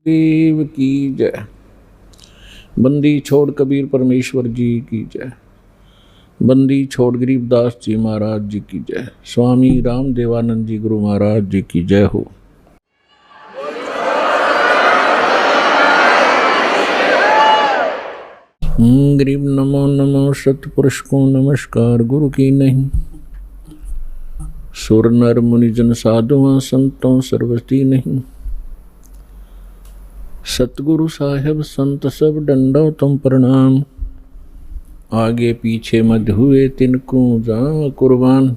देव की जय। बंदी छोड़ कबीर परमेश्वर जी की जय। बंदी छोड़ गरीबदास जी महाराज जी की जय। स्वामी राम देवानंद जी गुरु महाराज जी की जय हो। गरीब नमो नमो सतपुरुष को नमस्कार गुरु की नहीं। सुर नर मुनि जन साधुआं संतों सर्वस्ती नहीं। सतगुरु साहेब संत सब डंडो तुम प्रणाम। आगे पीछे मध्य हुए तिनको जा कुर्बान।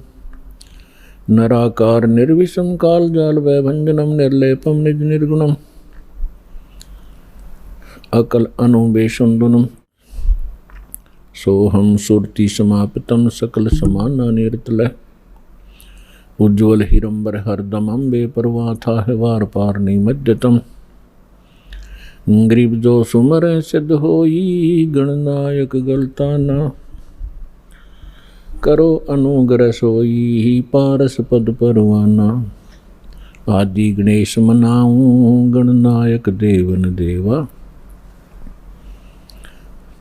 नराकार निर्विषम काल जाल वैभंजनम निर्लेपम निज निर्गुणम। अकल अनुबेशुंदुनम सोहम सुरति समापितम सकल समाना निर्तल। उज्ज्वल हिरंबर हरदम अम्बे परवा था है वार पार निमज्जतम। गरीब जो सुमर सिद्ध होई गणनायक गलता न। करो अनुग्रह सोई पारस पद परवाना। आदि गणेश मनाऊं गणनायक देवन देवा।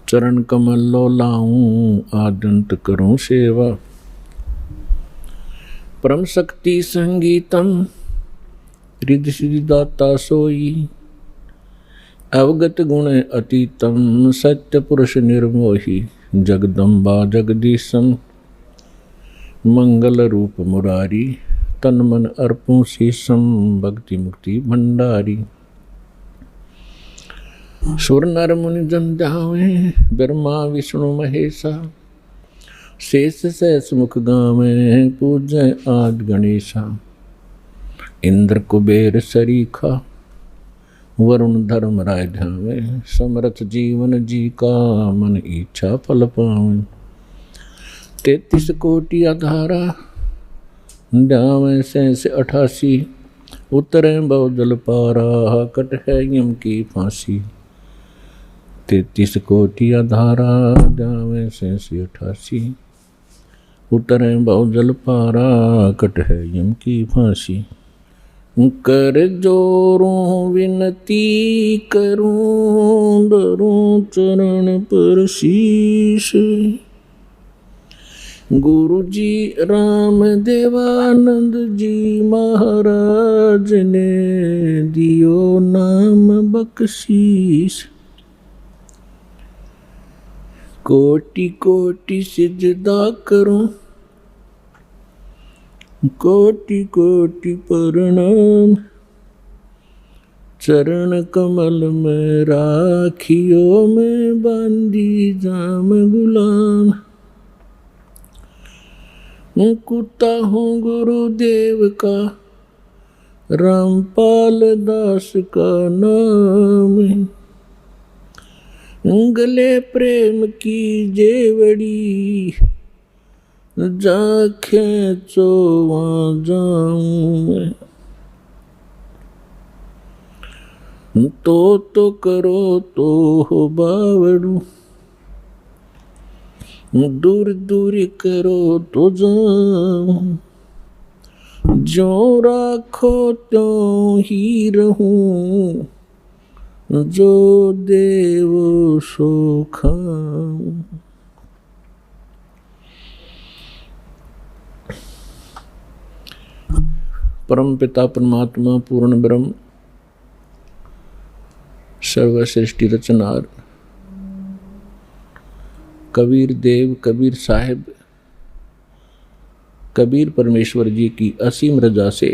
चरण कमल लो लाऊं आदंत करूं सेवा। परम शक्ति संगीतम रिद्धि सिद्धि दाता सोई। अवगत गुण अतीतम सत्य पुरुष निर्मोही। जगदम्बा जगदीशम मंगल रूप मुरारी। तन मन अर्पों शीशम भक्ति मुक्ति भंडारी। सुर नर मुनि जन ध्यावे ब्रह्मा विष्णु महेशा। शेष सहस मुख गावे पूजय आदि गणेशा। इंद्र कुबेर सरीखा वरुण धर्म राय ध्यावे। समरथ जीवन जी का मन इच्छा फल पावे। 33 कोटि आधारा ध्यावे सहस 88। उतरे बहु जल पारा कट है यम की फांसी। 33 कोटि आधारा ध्यावे सहस 88। उतरे बहु जल पारा कट है यम की फांसी। कर जोरों विनती करूं धरूं चरण पर शीश। गुरु जी राम देवानंद जी महाराज ने दियो नाम बख्शीश। कोटि कोटि सिजदा करूं कोटि कोटि प्रणाम। चरण कमल में राखियो में बांधी जाम गुलाम। कुत्ता हूँ गुरुदेव का रामपाल दास का नाम। गले प्रेम की जेवड़ी जा खेचो वहाँ जाऊं मैं। तो करो तो हो बावड़ू। दूर दूर करो तो जाऊं। जो राखो त्यों ही रहूं। जो देव सो खाऊं। परम पिता परमात्मा पूर्ण ब्रह्म सर्वश्रेष्ठ रचनार कबीर देव कबीर साहिब कबीर परमेश्वर जी की असीम रजा से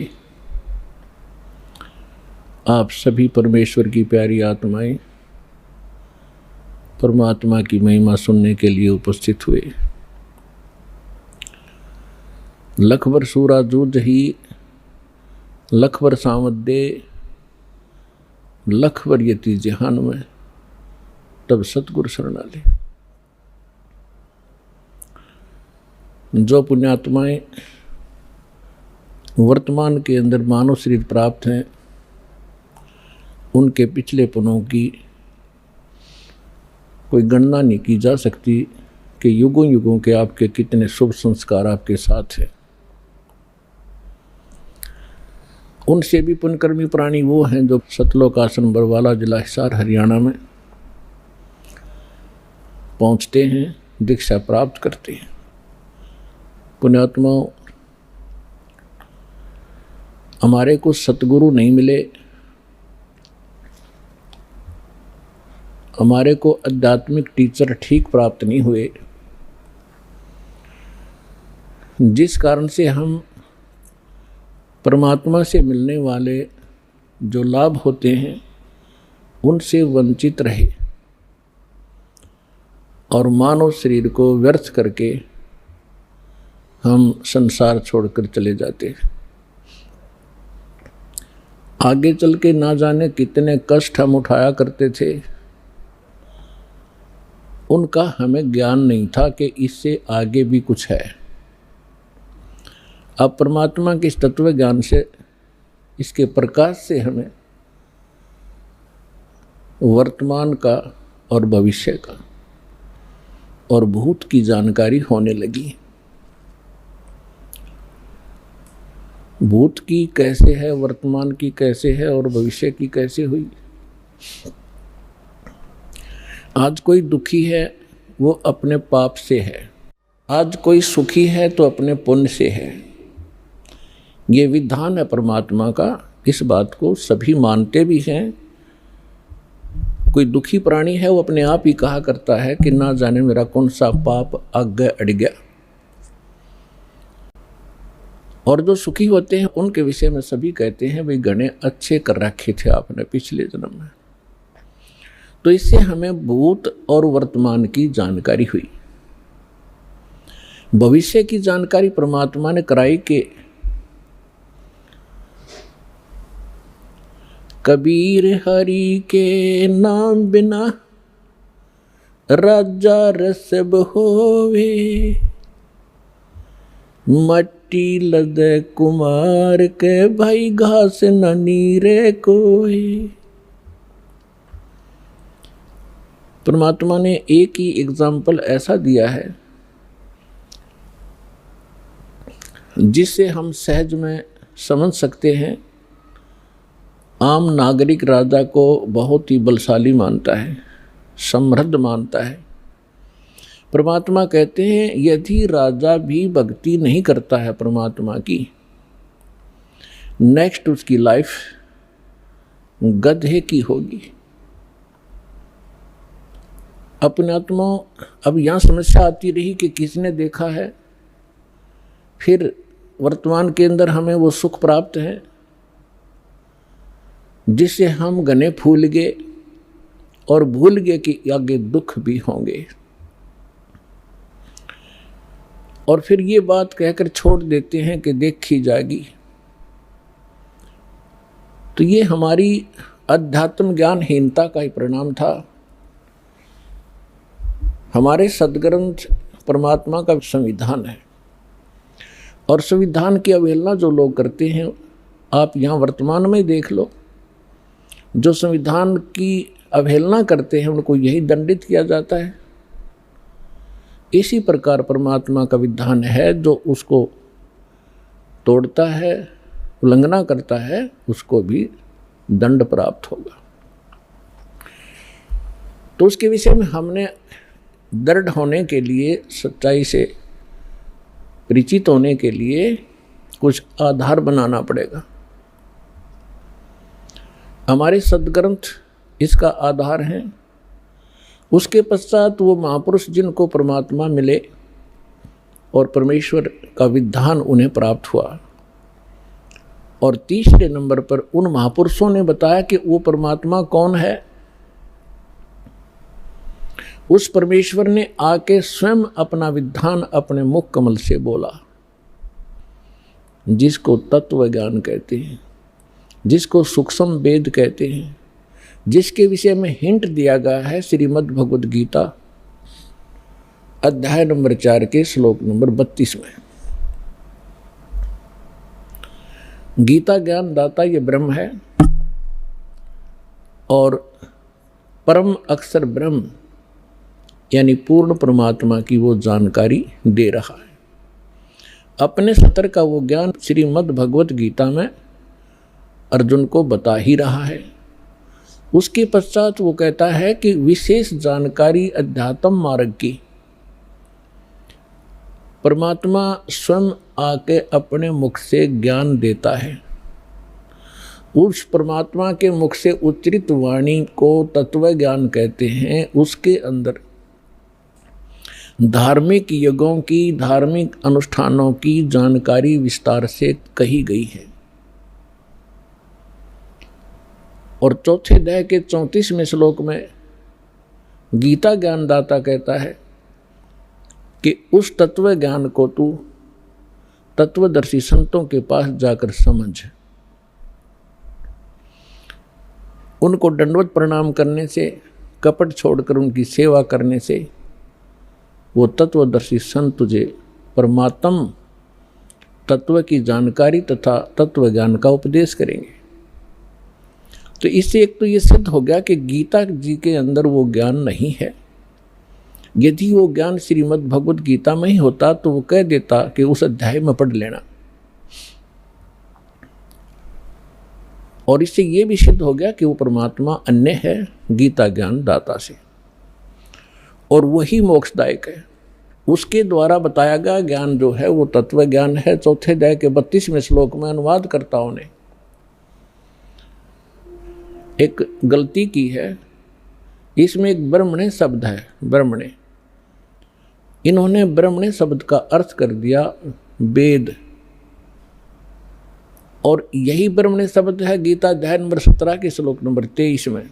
आप सभी परमेश्वर की प्यारी आत्माएं परमात्मा की महिमा सुनने के लिए उपस्थित हुए। लखबर सूरा जूझ ही लखबर सामदे लखबर यति जहान में तब सतगुरु शरणाले। जो पुण्यात्माएं वर्तमान के अंदर मानव शरीर प्राप्त हैं उनके पिछले पनों की कोई गणना नहीं की जा सकती कि युगों युगों के आपके कितने शुभ संस्कार आपके साथ हैं। उनसे भी पुण्यकर्मी प्राणी वो हैं जो सतलोक आश्रम बरवाला, जिला हिसार, हरियाणा में पहुंचते हैं, दीक्षा प्राप्त करते हैं। पुण्यात्माओं, हमारे को सतगुरु नहीं मिले, हमारे को आध्यात्मिक टीचर ठीक प्राप्त नहीं हुए, जिस कारण से हम परमात्मा से मिलने वाले जो लाभ होते हैं उनसे वंचित रहे और मानव शरीर को व्यर्थ करके हम संसार छोड़कर चले जाते हैं। आगे चल के ना जाने कितने कष्ट हम उठाया करते थे, उनका हमें ज्ञान नहीं था कि इससे आगे भी कुछ है। अब परमात्मा के इस तत्व ज्ञान से, इसके प्रकाश से हमें वर्तमान का और भविष्य का और भूत की जानकारी होने लगी। भूत की कैसे है, वर्तमान की कैसे है और भविष्य की कैसे हुई। आज कोई दुखी है वो अपने पाप से है, आज कोई सुखी है तो अपने पुण्य से है। ये विधान है परमात्मा का, इस बात को सभी मानते भी हैं। कोई दुखी प्राणी है वो अपने आप ही कहा करता है कि ना जाने मेरा कौन सा पाप आगे अड़ गया। और जो सुखी होते हैं उनके विषय में सभी कहते हैं भाई घने अच्छे कर रखे थे आपने पिछले जन्म में। तो इससे हमें भूत और वर्तमान की जानकारी हुई। भविष्य की जानकारी परमात्मा ने कराई कि कबीर हरि के नाम बिना राजा रसब होवे, मट्टी लदे कुमार के भाई घास न नीरे कोई। परमात्मा ने एक ही एग्जाम्पल ऐसा दिया है जिससे हम सहज में समझ सकते हैं। आम नागरिक राजा को बहुत ही बलशाली मानता है, समृद्ध मानता है। परमात्मा कहते हैं यदि राजा भी भक्ति नहीं करता है परमात्मा की, नेक्स्ट उसकी लाइफ गधे की होगी। अपने आत्मा अब यहाँ समस्या आती रही कि किसने देखा है, फिर वर्तमान के अंदर हमें वो सुख प्राप्त है जिससे हम घने फूल गए और भूल गए कि आगे दुख भी होंगे, और फिर ये बात कहकर छोड़ देते हैं कि देखी जाएगी। तो ये हमारी अध्यात्म ज्ञानहीनता का ही परिणाम था। हमारे सदग्रंथ परमात्मा का संविधान है और संविधान की अवहेलना जो लोग करते हैं, आप यहाँ वर्तमान में देख लो, जो संविधान की अवहेलना करते हैं उनको यही दंडित किया जाता है। इसी प्रकार परमात्मा का विधान है, जो उसको तोड़ता है, उल्लंघना करता है, उसको भी दंड प्राप्त होगा। तो उसके विषय में हमने दृढ़ होने के लिए, सच्चाई से परिचित होने के लिए कुछ आधार बनाना पड़ेगा। हमारे सदग्रंथ इसका आधार हैं। उसके पश्चात वो महापुरुष जिनको परमात्मा मिले और परमेश्वर का विधान उन्हें प्राप्त हुआ, और तीसरे नंबर पर उन महापुरुषों ने बताया कि वो परमात्मा कौन है। उस परमेश्वर ने आके स्वयं अपना विधान अपने मुख कमल से बोला, जिसको तत्व ज्ञान कहते हैं, जिसको सूक्ष्म वेद कहते हैं, जिसके विषय में हिंट दिया गया है श्रीमद् भगवद गीता अध्याय नंबर 4 के श्लोक नंबर 32 में। गीता ज्ञान दाता ये ब्रह्म है और परम अक्षर ब्रह्म यानी पूर्ण परमात्मा की वो जानकारी दे रहा है। अपने स्तर का वो ज्ञान श्रीमद् भगवद गीता में अर्जुन को बता ही रहा है। उसके पश्चात वो कहता है कि विशेष जानकारी अध्यात्म मार्ग की परमात्मा स्वयं आके अपने मुख से ज्ञान देता है। उस परमात्मा के मुख से उच्चरित वाणी को तत्व ज्ञान कहते हैं। उसके अंदर धार्मिक यज्ञों की, धार्मिक अनुष्ठानों की जानकारी विस्तार से कही गई है। और चौथे अध्याय के 34वें श्लोक में गीता ज्ञानदाता कहता है कि उस तत्व ज्ञान को तू तत्वदर्शी संतों के पास जाकर समझ। उनको दंडवत प्रणाम करने से, कपट छोड़कर उनकी सेवा करने से वो तत्वदर्शी संत तुझे परमात्म तत्व की जानकारी तथा तत्व ज्ञान का उपदेश करेंगे। तो इससे एक तो ये सिद्ध हो गया कि गीता जी के अंदर वो ज्ञान नहीं है। यदि वो ज्ञान श्रीमद् भगवद गीता में ही होता तो वो कह देता कि उस अध्याय में पढ़ लेना। और इससे ये भी सिद्ध हो गया कि वो परमात्मा अन्य है गीता ज्ञान दाता से, और वही मोक्षदायक है। उसके द्वारा बताया गया ज्ञान जो है वो तत्व ज्ञान है। चौथे अध्याय के 32वें श्लोक में अनुवादकर्ताओं ने एक गलती की है। इसमें एक ब्रह्मणे शब्द है, ब्रह्मणे। इन्होंने ब्रह्मणे शब्द का अर्थ कर दिया वेद, और यही ब्रह्मणे शब्द है गीता अध्याय नंबर 17 के श्लोक नंबर 23 में।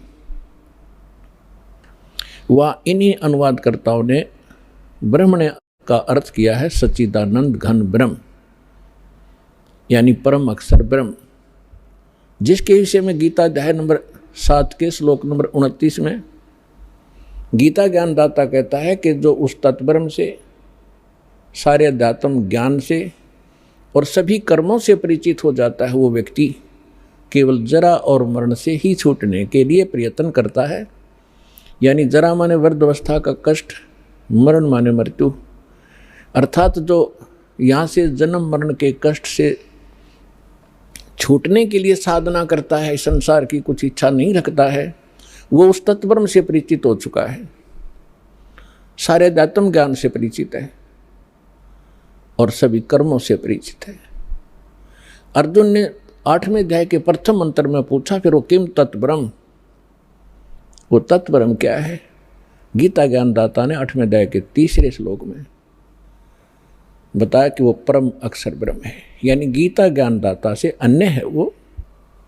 वह इन्हीं अनुवादकर्ताओं ने ब्रह्मणे का अर्थ किया है सच्चिदानंद घन ब्रह्म, यानी परम अक्षर ब्रह्म, जिसके विषय में गीता अध्याय नंबर 7 के श्लोक नंबर 29 में गीता ज्ञानदाता कहता है कि जो उस तत्ब्रह्म से, सारे अध्यात्म ज्ञान से और सभी कर्मों से परिचित हो जाता है, वो व्यक्ति केवल जरा और मरण से ही छूटने के लिए प्रयत्न करता है। यानी जरा माने वृद्धावस्था का कष्ट, मरण माने मृत्यु, अर्थात जो यहाँ से जन्म मरण के कष्ट से छूटने के लिए साधना करता है, संसार की कुछ इच्छा नहीं रखता है, वो उस तत्ब्रह्म से परिचित हो चुका है, सारे अध्यात्म ज्ञान से परिचित है और सभी कर्मों से परिचित है। अर्जुन ने 8वें अध्याय के प्रथम मंत्र में पूछा, फिर वो किम तत्ब्रह्म, वो तत्ब्रह्म क्या है? गीता ज्ञानदाता ने 8वें अध्याय के 3 श्लोक में बताया कि वो परम अक्षर ब्रह्म है, यानी गीता ज्ञानदाता से अन्य है वो।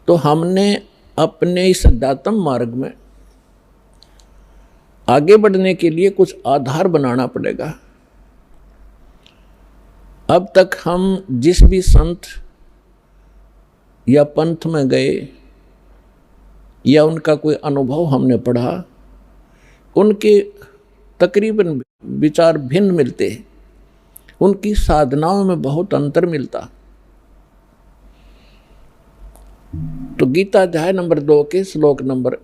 तो हमने अपने इस अध्यात्म मार्ग में आगे बढ़ने के लिए कुछ आधार बनाना पड़ेगा। अब तक हम जिस भी संत या पंथ में गए या उनका कोई अनुभव हमने पढ़ा, उनके तकरीबन विचार भिन्न मिलते हैं, उनकी साधनाओं में बहुत अंतर मिलता। तो गीता अध्याय नंबर 2 के श्लोक नंबर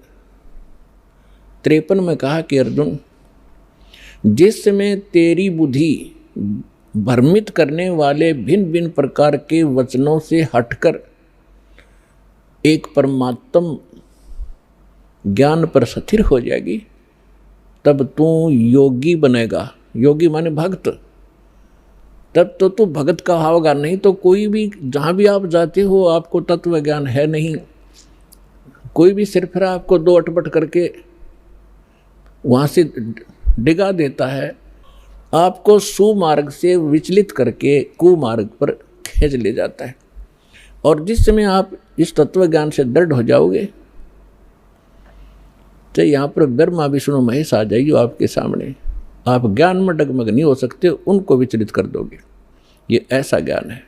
53 में कहा कि अर्जुन, जिस समय तेरी बुद्धि भ्रमित करने वाले भिन्न भिन्न प्रकार के वचनों से हटकर एक परमात्म ज्ञान पर स्थिर हो जाएगी, तब तू योगी बनेगा। योगी माने भक्त। तब तो तू भगत का होगा, नहीं तो कोई भी जहाँ भी आप जाते हो आपको तत्व ज्ञान है नहीं। कोई भी सिर्फ आपको दो अटपट करके वहाँ से डिगा देता है, आपको सुमार्ग से विचलित करके कुमार्ग पर खींच ले जाता है। और जिस समय आप इस तत्व ज्ञान से दृढ़ हो जाओगे तो यहाँ पर ब्रह्मा विष्णु महेश आ जाएगी आपके सामने, आप ज्ञान में डगमग नहीं हो सकते, उनको विचलित कर दोगे। ये ऐसा ज्ञान है।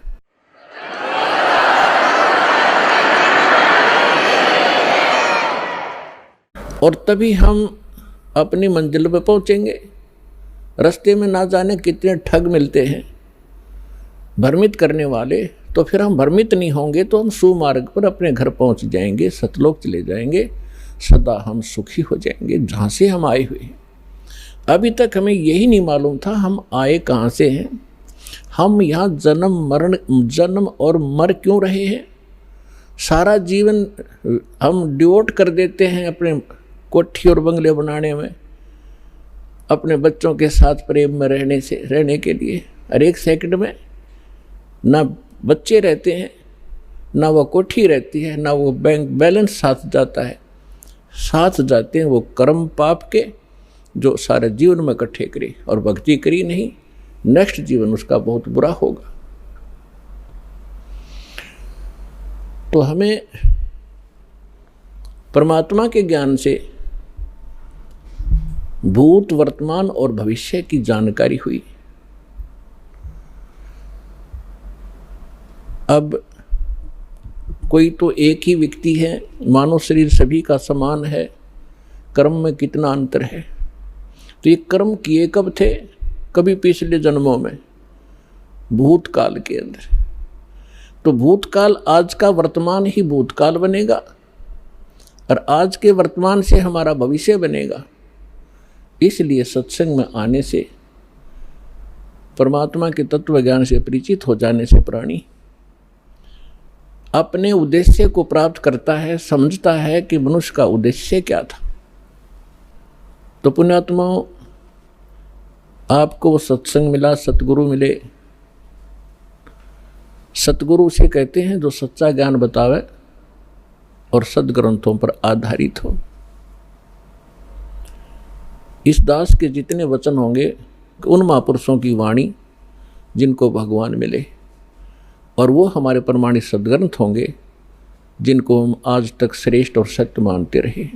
और तभी हम अपनी मंजिल पर पहुंचेंगे। रास्ते में ना जाने कितने ठग मिलते हैं भ्रमित करने वाले, तो फिर हम भ्रमित नहीं होंगे तो हम सुमार्ग पर अपने घर पहुंच जाएंगे, सतलोक चले जाएंगे, सदा हम सुखी हो जाएंगे जहाँ से हम आए हुए हैं। अभी तक हमें यही नहीं मालूम था हम आए कहाँ से हैं, हम यहाँ जन्म और मर क्यों रहे हैं। सारा जीवन हम डिवोट कर देते हैं अपने कोठी और बंगले बनाने में, अपने बच्चों के साथ प्रेम में रहने के लिए। हर एक सेकंड में ना बच्चे रहते हैं, ना वो कोठी रहती है, ना वो बैंक बैलेंस साथ जाता है। साथ जाते हैं वो कर्म पाप के जो सारे जीवन में इकट्ठे करी और भक्ति करी नहीं, नेक्स्ट जीवन उसका बहुत बुरा होगा। तो हमें परमात्मा के ज्ञान से भूत, वर्तमान और भविष्य की जानकारी हुई। अब कोई तो एक ही व्यक्ति है, मानव शरीर सभी का समान है, कर्म में कितना अंतर है। तो ये कर्म किए कब थे? कभी पिछले जन्मों में, भूतकाल के अंदर। तो भूतकाल आज का वर्तमान ही भूतकाल बनेगा और आज के वर्तमान से हमारा भविष्य बनेगा। इसलिए सत्संग में आने से, परमात्मा के तत्व ज्ञान से परिचित हो जाने से प्राणी अपने उद्देश्य को प्राप्त करता है, समझता है कि मनुष्य का उद्देश्य क्या था। तो पुण्यात्माओं, आपको वो सत्संग मिला, सतगुरु मिले। सतगुरु उसे कहते हैं जो सच्चा ज्ञान बतावे और सदग्रंथों पर आधारित हो। इस दास के जितने वचन होंगे उन महापुरुषों की वाणी जिनको भगवान मिले, और वो हमारे प्रमाणित सदग्रंथ होंगे जिनको हम आज तक श्रेष्ठ और सत्य मानते रहे।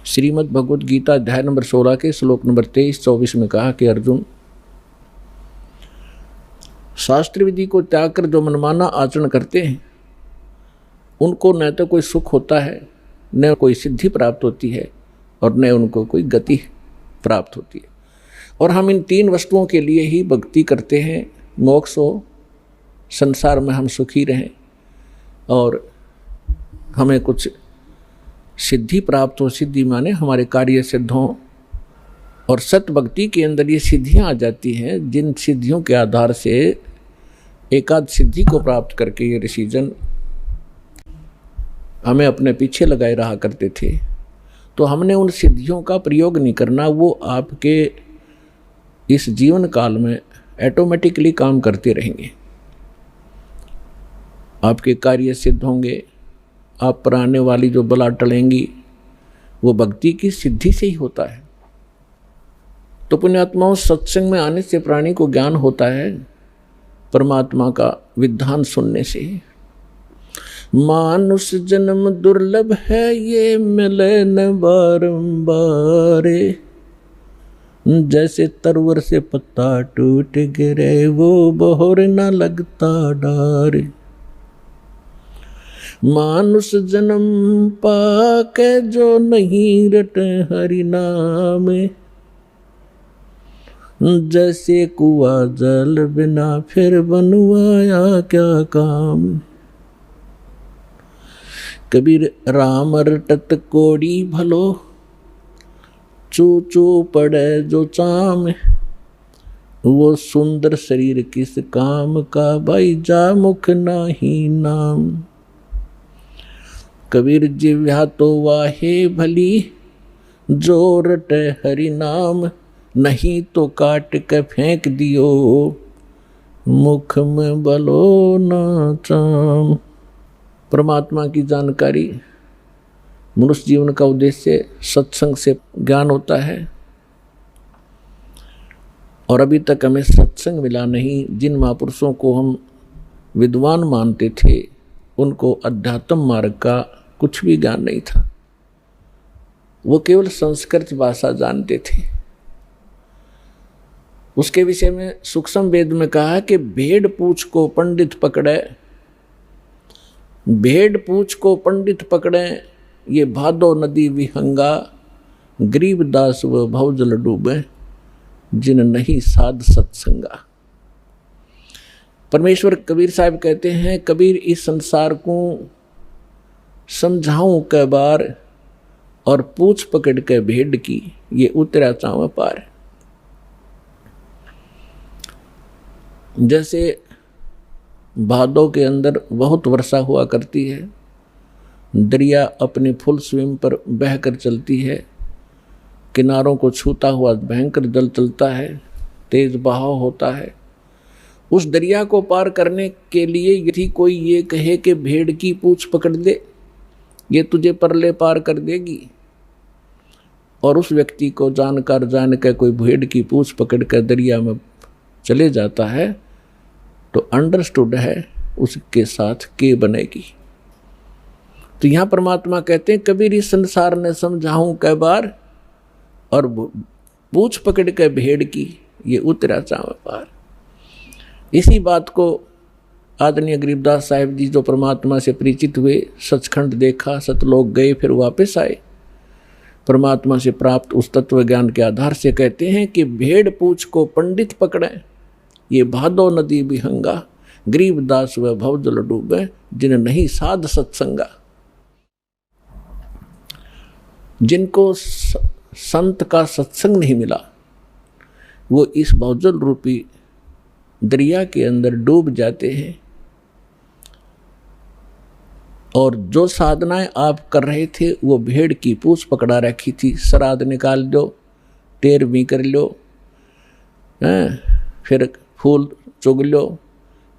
श्रीमद् भगवद गीता अध्याय नंबर 16 के श्लोक नंबर 23-24 में कहा कि अर्जुन, शास्त्र विधि को त्याग कर जो मनमाना आचरण करते हैं उनको न तो कोई सुख होता है, न कोई सिद्धि प्राप्त होती है, और न उनको कोई गति प्राप्त होती है। और हम इन तीन वस्तुओं के लिए ही भक्ति करते हैं, मोक्ष हो, संसार में हम सुखी रहें और हमें कुछ सिद्धि प्राप्त हो। सिद्धि माने हमारे कार्य सिद्ध हों, और सत्य भक्ति के अंदर ये सिद्धियां आ जाती हैं जिन सिद्धियों के आधार से एकाध सिद्धि को प्राप्त करके ये ऋषिजन हमें अपने पीछे लगाए रहा करते थे। तो हमने उन सिद्धियों का प्रयोग नहीं करना, वो आपके इस जीवन काल में ऑटोमेटिकली काम करते रहेंगे। आपके कार्य सिद्ध होंगे, आप पर आने वाली जो बला टलेंगी वो भक्ति की सिद्धि से ही होता है। तो पुण्यात्माओं, सत्संग में आने से प्राणी को ज्ञान होता है परमात्मा का विधान सुनने से। मानुष जन्म दुर्लभ है, ये मिले न बारंबार, जैसे तरवर से पत्ता टूट गिरे वो बहोर न लगता डार। मानुष जन्म पाके जो नहीं रटे हरि नाम, जैसे कुआं जल बिना फिर बनवाया क्या काम। कबीर राम रटत कोड़ी भलो, चू चू पड़े जो चाम, वो सुंदर शरीर किस काम का, भाई जा मुख नाही नाम। कबीर जिव्या तो वाहे भली, जो रटे हरि नाम, नहीं तो काट के फेंक दियो, मुख में बलो न चाम। परमात्मा की जानकारी, मनुष्य जीवन का उद्देश्य सत्संग से ज्ञान होता है, और अभी तक हमें सत्संग मिला नहीं। जिन महापुरुषों को हम विद्वान मानते थे उनको अध्यात्म मार्ग का कुछ भी ज्ञान नहीं था, वो केवल संस्कृत भाषा जानते थे। उसके विषय में सूक्ष्म वेद में कहा कि भेड़ पूछ को पंडित पकड़े, भेड़ पूछ को पंडित पकड़े, ये भादो नदी विहंगा, गरीब दास व भवजल डूबे, जिन नहीं साध सत्संगा। परमेश्वर कबीर साहब कहते हैं, कबीर इस संसार को समझाऊं कै बार, और पूछ पकड़ के भेड़ की, ये उतरा चाव पार। जैसे भादों के अंदर बहुत वर्षा हुआ करती है, दरिया अपने फुल स्विम पर बहकर चलती है, किनारों को छूता हुआ भयंकर जल चलता है, तेज बहाव होता है। उस दरिया को पार करने के लिए यदि कोई ये कहे कि भेड़ की पूंछ पकड़ दे, ये तुझे परले पार कर देगी, और उस व्यक्ति को जानकर जान के कोई भेड़ की पूंछ पकड़ कर दरिया में चले जाता है, तो अंडरस्टूड है उसके साथ के बनेगी। तो यहाँ परमात्मा कहते हैं, कबीर इस संसार ने समझाऊं कै बार, और पूंछ पकड़ के भेड़ की ये उतरा चाव पार। इसी बात को आदरणीय गरीबदास साहिब जी जो परमात्मा से परिचित हुए, सचखंड देखा, सतलोक गए, फिर वापस आए, परमात्मा से प्राप्त उस तत्व ज्ञान के आधार से कहते हैं कि भेड़ पूंछ को पंडित पकड़े, ये भादो नदी विहंगा, गरीबदास व भवजल डूबे, जिन नहीं साध सत्संगा। जिनको संत का सत्संग नहीं मिला, वो इस भवजल रूपी दरिया के अंदर डूब जाते हैं। और जो साधनाएं आप कर रहे थे, वो भेड़ की पूंछ पकड़ा रखी थी, श्राद्ध निकाल दो, 13वीं कर लो, फिर फूल चुग लो,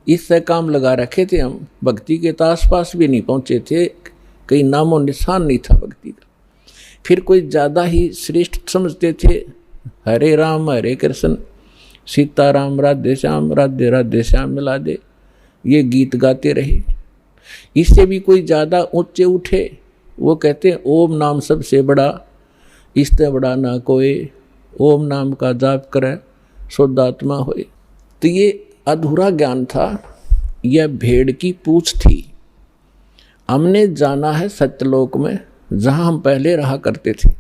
इससे काम लगा रखे थे हम। भक्ति के तो आसपास भी नहीं पहुंचे थे, कहीं नामो निशान नहीं था भक्ति का। फिर कोई ज़्यादा ही श्रेष्ठ समझते थे, हरे राम हरे कृष्ण, सीताराम राधे श्याम, राधे राधे श्याम मिला दे, ये गीत गाते रहे। इससे भी कोई ज़्यादा ऊंचे उठे, वो कहते हैं ओम नाम सबसे बड़ा, इससे बड़ा ना कोई, ओम नाम का जाप करे शुद्धात्मा होए। तो ये अधूरा ज्ञान था, यह भेड़ की पूंछ थी। हमने जाना है सत्यलोक में, जहां हम पहले रहा करते थे,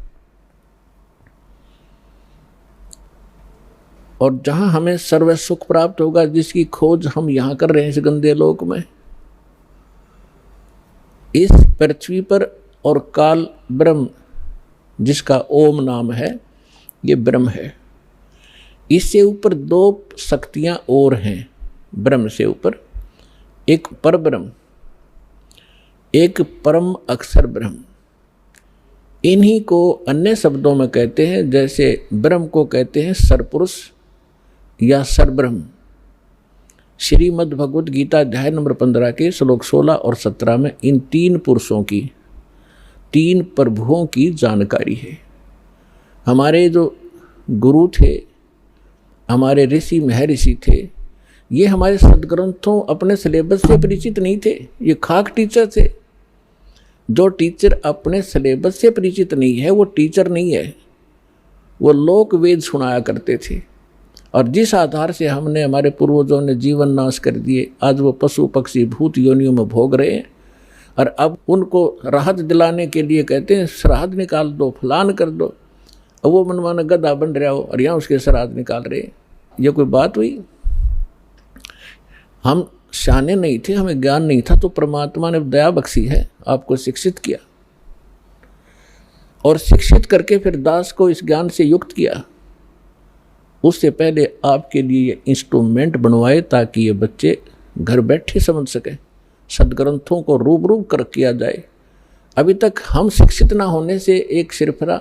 और जहां हमें सर्व सुख प्राप्त होगा, जिसकी खोज हम यहां कर रहे हैं इस गंदे लोक में। इस पृथ्वी पर और काल ब्रह्म, जिसका ओम नाम है, ये ब्रह्म है। इससे ऊपर दो शक्तियां और हैं ब्रह्म से ऊपर, एक पर ब्रह्म, एक परम अक्षर ब्रह्म। इन्हीं को अन्य शब्दों में कहते हैं, जैसे ब्रह्म को कहते हैं सरपुरुष या सरब्रह्म। श्रीमद् भगवद गीता अध्याय नंबर 15 के श्लोक 16 और 17 में इन तीन पुरुषों की, तीन प्रभुओं की जानकारी है। हमारे जो गुरु थे, हमारे ऋषि महर्षि थे, ये हमारे सदग्रंथों अपने सिलेबस से परिचित नहीं थे, ये खाक टीचर थे। जो टीचर अपने सिलेबस से परिचित नहीं है, वो टीचर नहीं है, वो लोक वेद सुनाया करते थे। और जिस आधार से हमने, हमारे पूर्वजों ने जीवन नाश कर दिए, आज वो पशु पक्षी भूत योनियों में भोग रहे हैं। और अब उनको राहत दिलाने के लिए कहते हैं श्राद्ध निकाल दो, फलान कर दो, और वो मनमाना गधा बन रहा हो और यहाँ उसके श्राद्ध निकाल रहे हैं। ये कोई बात हुई? हम शाने नहीं थे, हमें ज्ञान नहीं था, तो परमात्मा ने दया बख्शी है, आपको शिक्षित किया, और शिक्षित करके फिर दास को इस ज्ञान से युक्त किया। उससे पहले आपके लिए ये इंस्ट्रूमेंट बनवाए, ताकि ये बच्चे घर बैठे समझ सकें, सदग्रंथों को रूबरू कर किया जाए। अभी तक हम शिक्षित ना होने से एक सिरफरा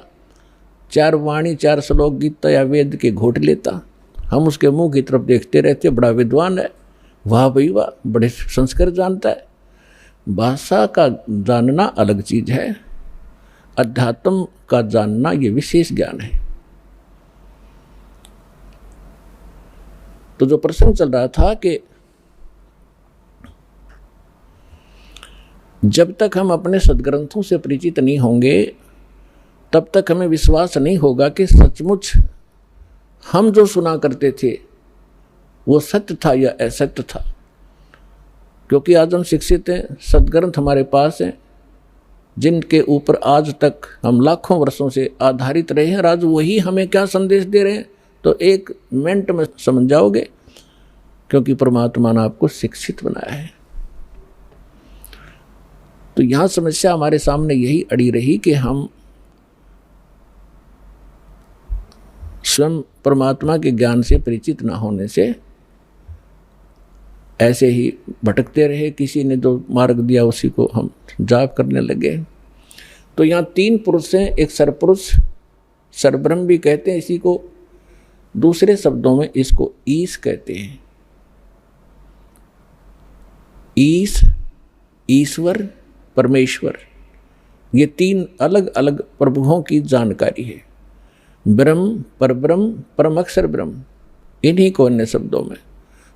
4 वाणी 4 श्लोक गीता या वेद के घोट लेता, हम उसके मुंह की तरफ देखते रहते, बड़ा विद्वान है, वाह भाई वाह, बड़े संस्कार जानता है। भाषा का जानना अलग चीज है, अध्यात्म का जानना ये विशेष ज्ञान है। तो जो प्रसंग चल रहा था कि जब तक हम अपने सदग्रंथों से परिचित नहीं होंगे, तब तक हमें विश्वास नहीं होगा कि सचमुच हम जो सुना करते थे वो सत्य था या असत्य था। क्योंकि आज हम शिक्षित हैं, सदग्रंथ हमारे पास हैं, जिनके ऊपर आज तक हम लाखों वर्षों से आधारित रहे हैं, और आज वही हमें क्या संदेश दे रहे हैं, तो एक मिनट में समझ जाओगे, क्योंकि परमात्मा ने आपको शिक्षित बनाया है। तो यहाँ समस्या हमारे सामने यही अड़ी रही कि हम स्वयं परमात्मा के ज्ञान से परिचित ना होने से ऐसे ही भटकते रहे, किसी ने जो मार्ग दिया उसी को हम जाप करने लगे। तो यहाँ 3 पुरुष हैं, एक सरपुरुष, सरब्रह्म भी कहते हैं इसी को, दूसरे शब्दों में इसको ईश कहते हैं। ईश, ईश्वर, परमेश्वर, ये 3 अलग अलग प्रभुओं की जानकारी है। ब्रह्म, परब्रह्म, परम अक्षर ब्रह्म, इन्हीं को अन्य शब्दों में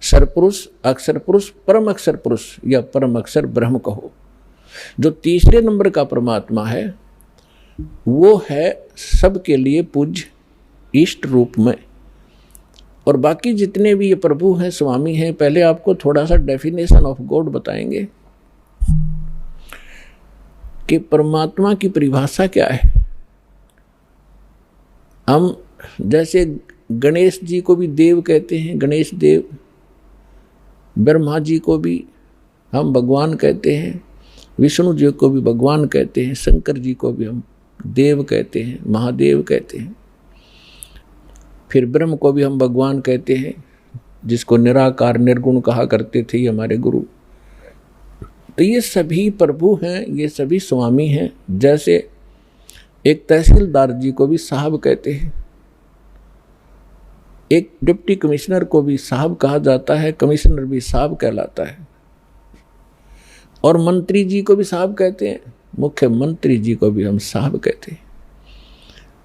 सरपुरुष, अक्षर पुरुष, परम अक्षर पुरुष या परम अक्षर ब्रह्म कहो। जो तीसरे नंबर का परमात्मा है वो है सबके लिए पूज्य इष्ट रूप में। और बाकी जितने भी ये प्रभु हैं, स्वामी हैं, पहले आपको थोड़ा सा डेफिनेशन ऑफ गॉड बताएंगे कि परमात्मा की परिभाषा क्या है। हम जैसे गणेश जी को भी देव कहते हैं, गणेश देव, ब्रह्मा जी को भी हम भगवान कहते हैं, विष्णु जी को भी भगवान कहते हैं, शंकर जी को भी हम देव कहते हैं, महादेव कहते हैं। फिर ब्रह्म को भी हम भगवान कहते हैं, जिसको निराकार निर्गुण कहा करते थे हमारे गुरु। तो ये सभी प्रभु हैं, ये सभी स्वामी हैं। जैसे एक तहसीलदार जी को भी साहब कहते हैं, एक डिप्टी कमिश्नर को भी साहब कहा जाता है, कमिश्नर भी साहब कहलाता है। और मंत्री जी को भी साहब कहते हैं, मुख्यमंत्री जी को भी हम साहब कहते हैं,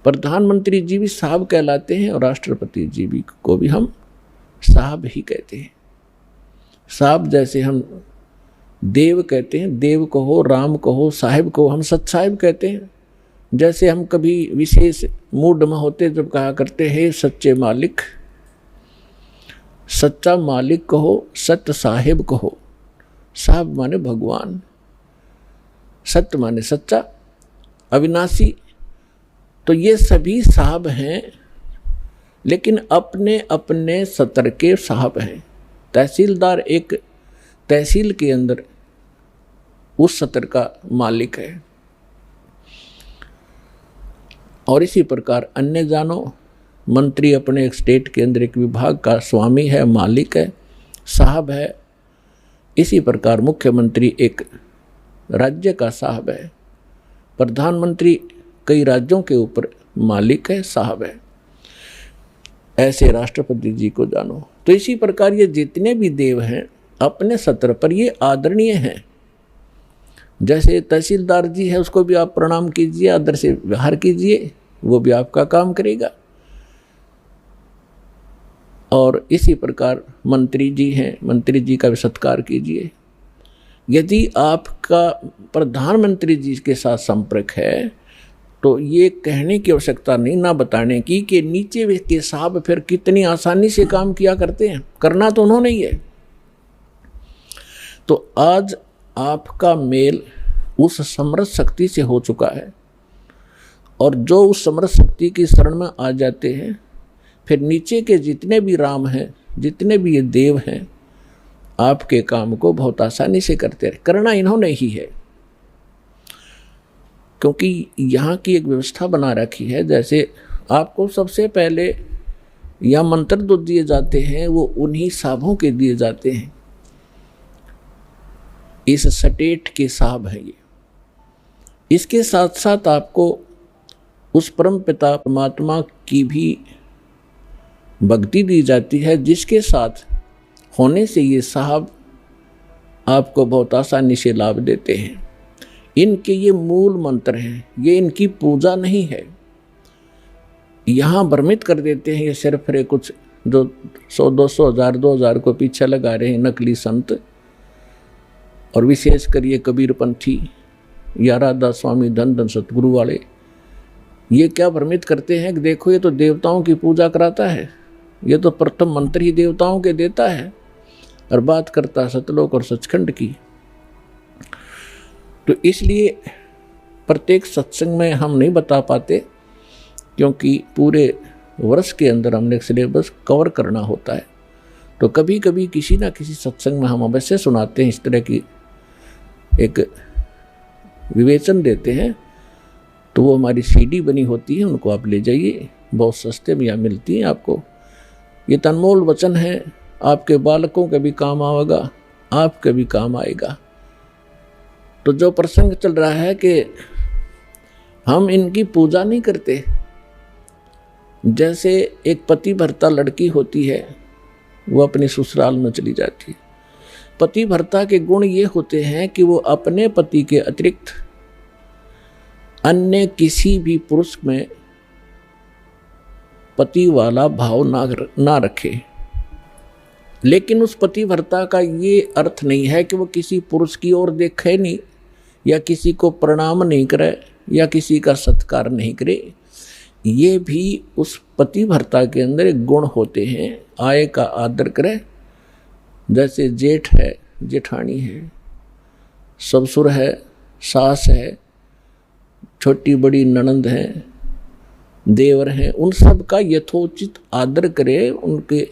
प्रधानमंत्री जी भी साहब कहलाते हैं, और राष्ट्रपति जी भी को भी हम साहब ही कहते हैं। साहब जैसे हम देव कहते हैं, देव कहो, राम कहो, साहिब को हम सत साहिब कहते हैं। जैसे हम कभी विशेष मूड में होते जब कहा करते हैं सच्चे मालिक, सच्चा मालिक कहो, सत्य साहिब कहो। साहब माने भगवान, सत्य माने सच्चा, अविनाशी। तो ये सभी साहब हैं, लेकिन अपने अपने सत्र के साहब हैं। तहसीलदार एक तहसील के अंदर उस सत्र का मालिक है। और इसी प्रकार अन्य जानो, मंत्री अपने एक स्टेट के अंदर एक विभाग का स्वामी है, मालिक है, साहब है। इसी प्रकार मुख्यमंत्री एक राज्य का साहब है, प्रधानमंत्री कई राज्यों के ऊपर मालिक है, साहब है। ऐसे राष्ट्रपति जी को जानो। तो इसी प्रकार ये जितने भी देव हैं अपने सत्र पर ये आदरणीय हैं। जैसे तहसीलदार जी है, उसको भी आप प्रणाम कीजिए, आदर से व्यवहार कीजिए, वो भी आपका काम करेगा। और इसी प्रकार मंत्री जी हैं, मंत्री जी का भी सत्कार कीजिए। यदि आपका प्रधानमंत्री जी के साथ संपर्क है तो ये कहने की आवश्यकता नहीं, ना बताने की, कि नीचे वे के साहब फिर कितनी आसानी से काम किया करते हैं। करना तो उन्होंने ही है। तो आज आपका मेल उस समर्थ शक्ति से हो चुका है, और जो उस समर्थ शक्ति की शरण में आ जाते हैं, फिर नीचे के जितने भी राम हैं, जितने भी ये देव हैं, आपके काम को बहुत आसानी से करते रहे। करना इन्होंने ही है, क्योंकि यहाँ की एक व्यवस्था बना रखी है। जैसे आपको सबसे पहले या मंत्र जो दिए जाते हैं वो उन्हीं साहबों के दिए जाते हैं। इस स्टेट के साहब हैं ये। इसके साथ साथ आपको उस परम पिता परमात्मा की भी भक्ति दी जाती है, जिसके साथ होने से ये साहब आपको बहुत आसानी से लाभ देते हैं। इनके ये मूल मंत्र हैं, ये इनकी पूजा नहीं है। यहाँ भ्रमित कर देते हैं ये सिर्फ कुछ जो 100, 200, 1000, 2000 को पीछे लगा रहे हैं नकली संत, और विशेष कर ये कबीरपंथी या राधा स्वामी धन धन सतगुरु वाले। ये क्या भ्रमित करते हैं कि देखो ये तो देवताओं की पूजा कराता है, ये तो प्रथम मंत्र ही देवताओं के देता है, और बात करता सतलोक और सचखंड की। तो इसलिए प्रत्येक सत्संग में हम नहीं बता पाते, क्योंकि पूरे वर्ष के अंदर हमने सिलेबस कवर करना होता है। तो कभी कभी किसी ना किसी सत्संग में हम अवश्य सुनाते हैं, इस तरह की एक विवेचन देते हैं। तो वो हमारी सीडी बनी होती है, उनको आप ले जाइए, बहुत सस्ते में यहाँ मिलती हैं आपको। ये तनमोल वचन है, आपके बालकों के भी काम आएगा, आपके भी काम आएगा। तो जो प्रसंग चल रहा है कि हम इनकी पूजा नहीं करते। जैसे एक पति भर्ता लड़की होती है, वो अपने ससुराल में चली जाती है। पति भर्ता के गुण ये होते हैं कि वो अपने पति के अतिरिक्त अन्य किसी भी पुरुष में पति वाला भाव ना रखे। लेकिन उस पतिव्रता का ये अर्थ नहीं है कि वो किसी पुरुष की ओर देखे नहीं, या किसी को प्रणाम नहीं करे, या किसी का सत्कार नहीं करे। ये भी उस पतिव्रता के अंदर एक गुण होते हैं। आय का आदर करे, जैसे जेठ है, जेठानी है, ससुर है, सास है, छोटी बड़ी ननंद है, देवर हैं, उन सब का यथोचित आदर करे, उनके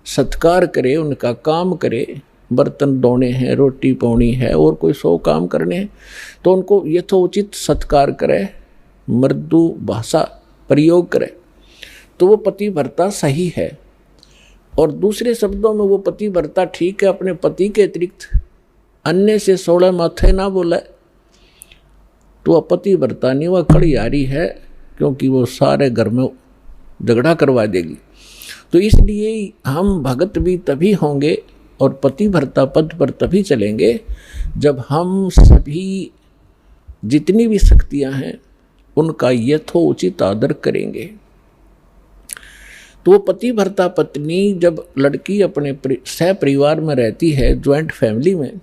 सत्कार करे, उनका काम करे। बर्तन धोने हैं, रोटी पानी है, और कोई 100 काम करने हैं, तो उनको यथोचित सत्कार करे, मृदु भाषा प्रयोग करे, तो वो पतिव्रता सही है। और दूसरे शब्दों में वो पतिव्रता ठीक है, अपने पति के अतिरिक्त अन्य से 16 माथे ना बोले, तो वह पतिव्रता नहीं, वह कड़ियारी है, क्योंकि वो सारे घर में झगड़ा करवा देगी। तो इसलिए हम भगत भी तभी होंगे और पतिव्रता पद पर तभी चलेंगे जब हम सभी जितनी भी शक्तियां हैं उनका यथोचित आदर करेंगे। तो वो पतिव्रता पत्नी जब लड़की अपने सह परिवार में रहती है, ज्वाइंट फैमिली में,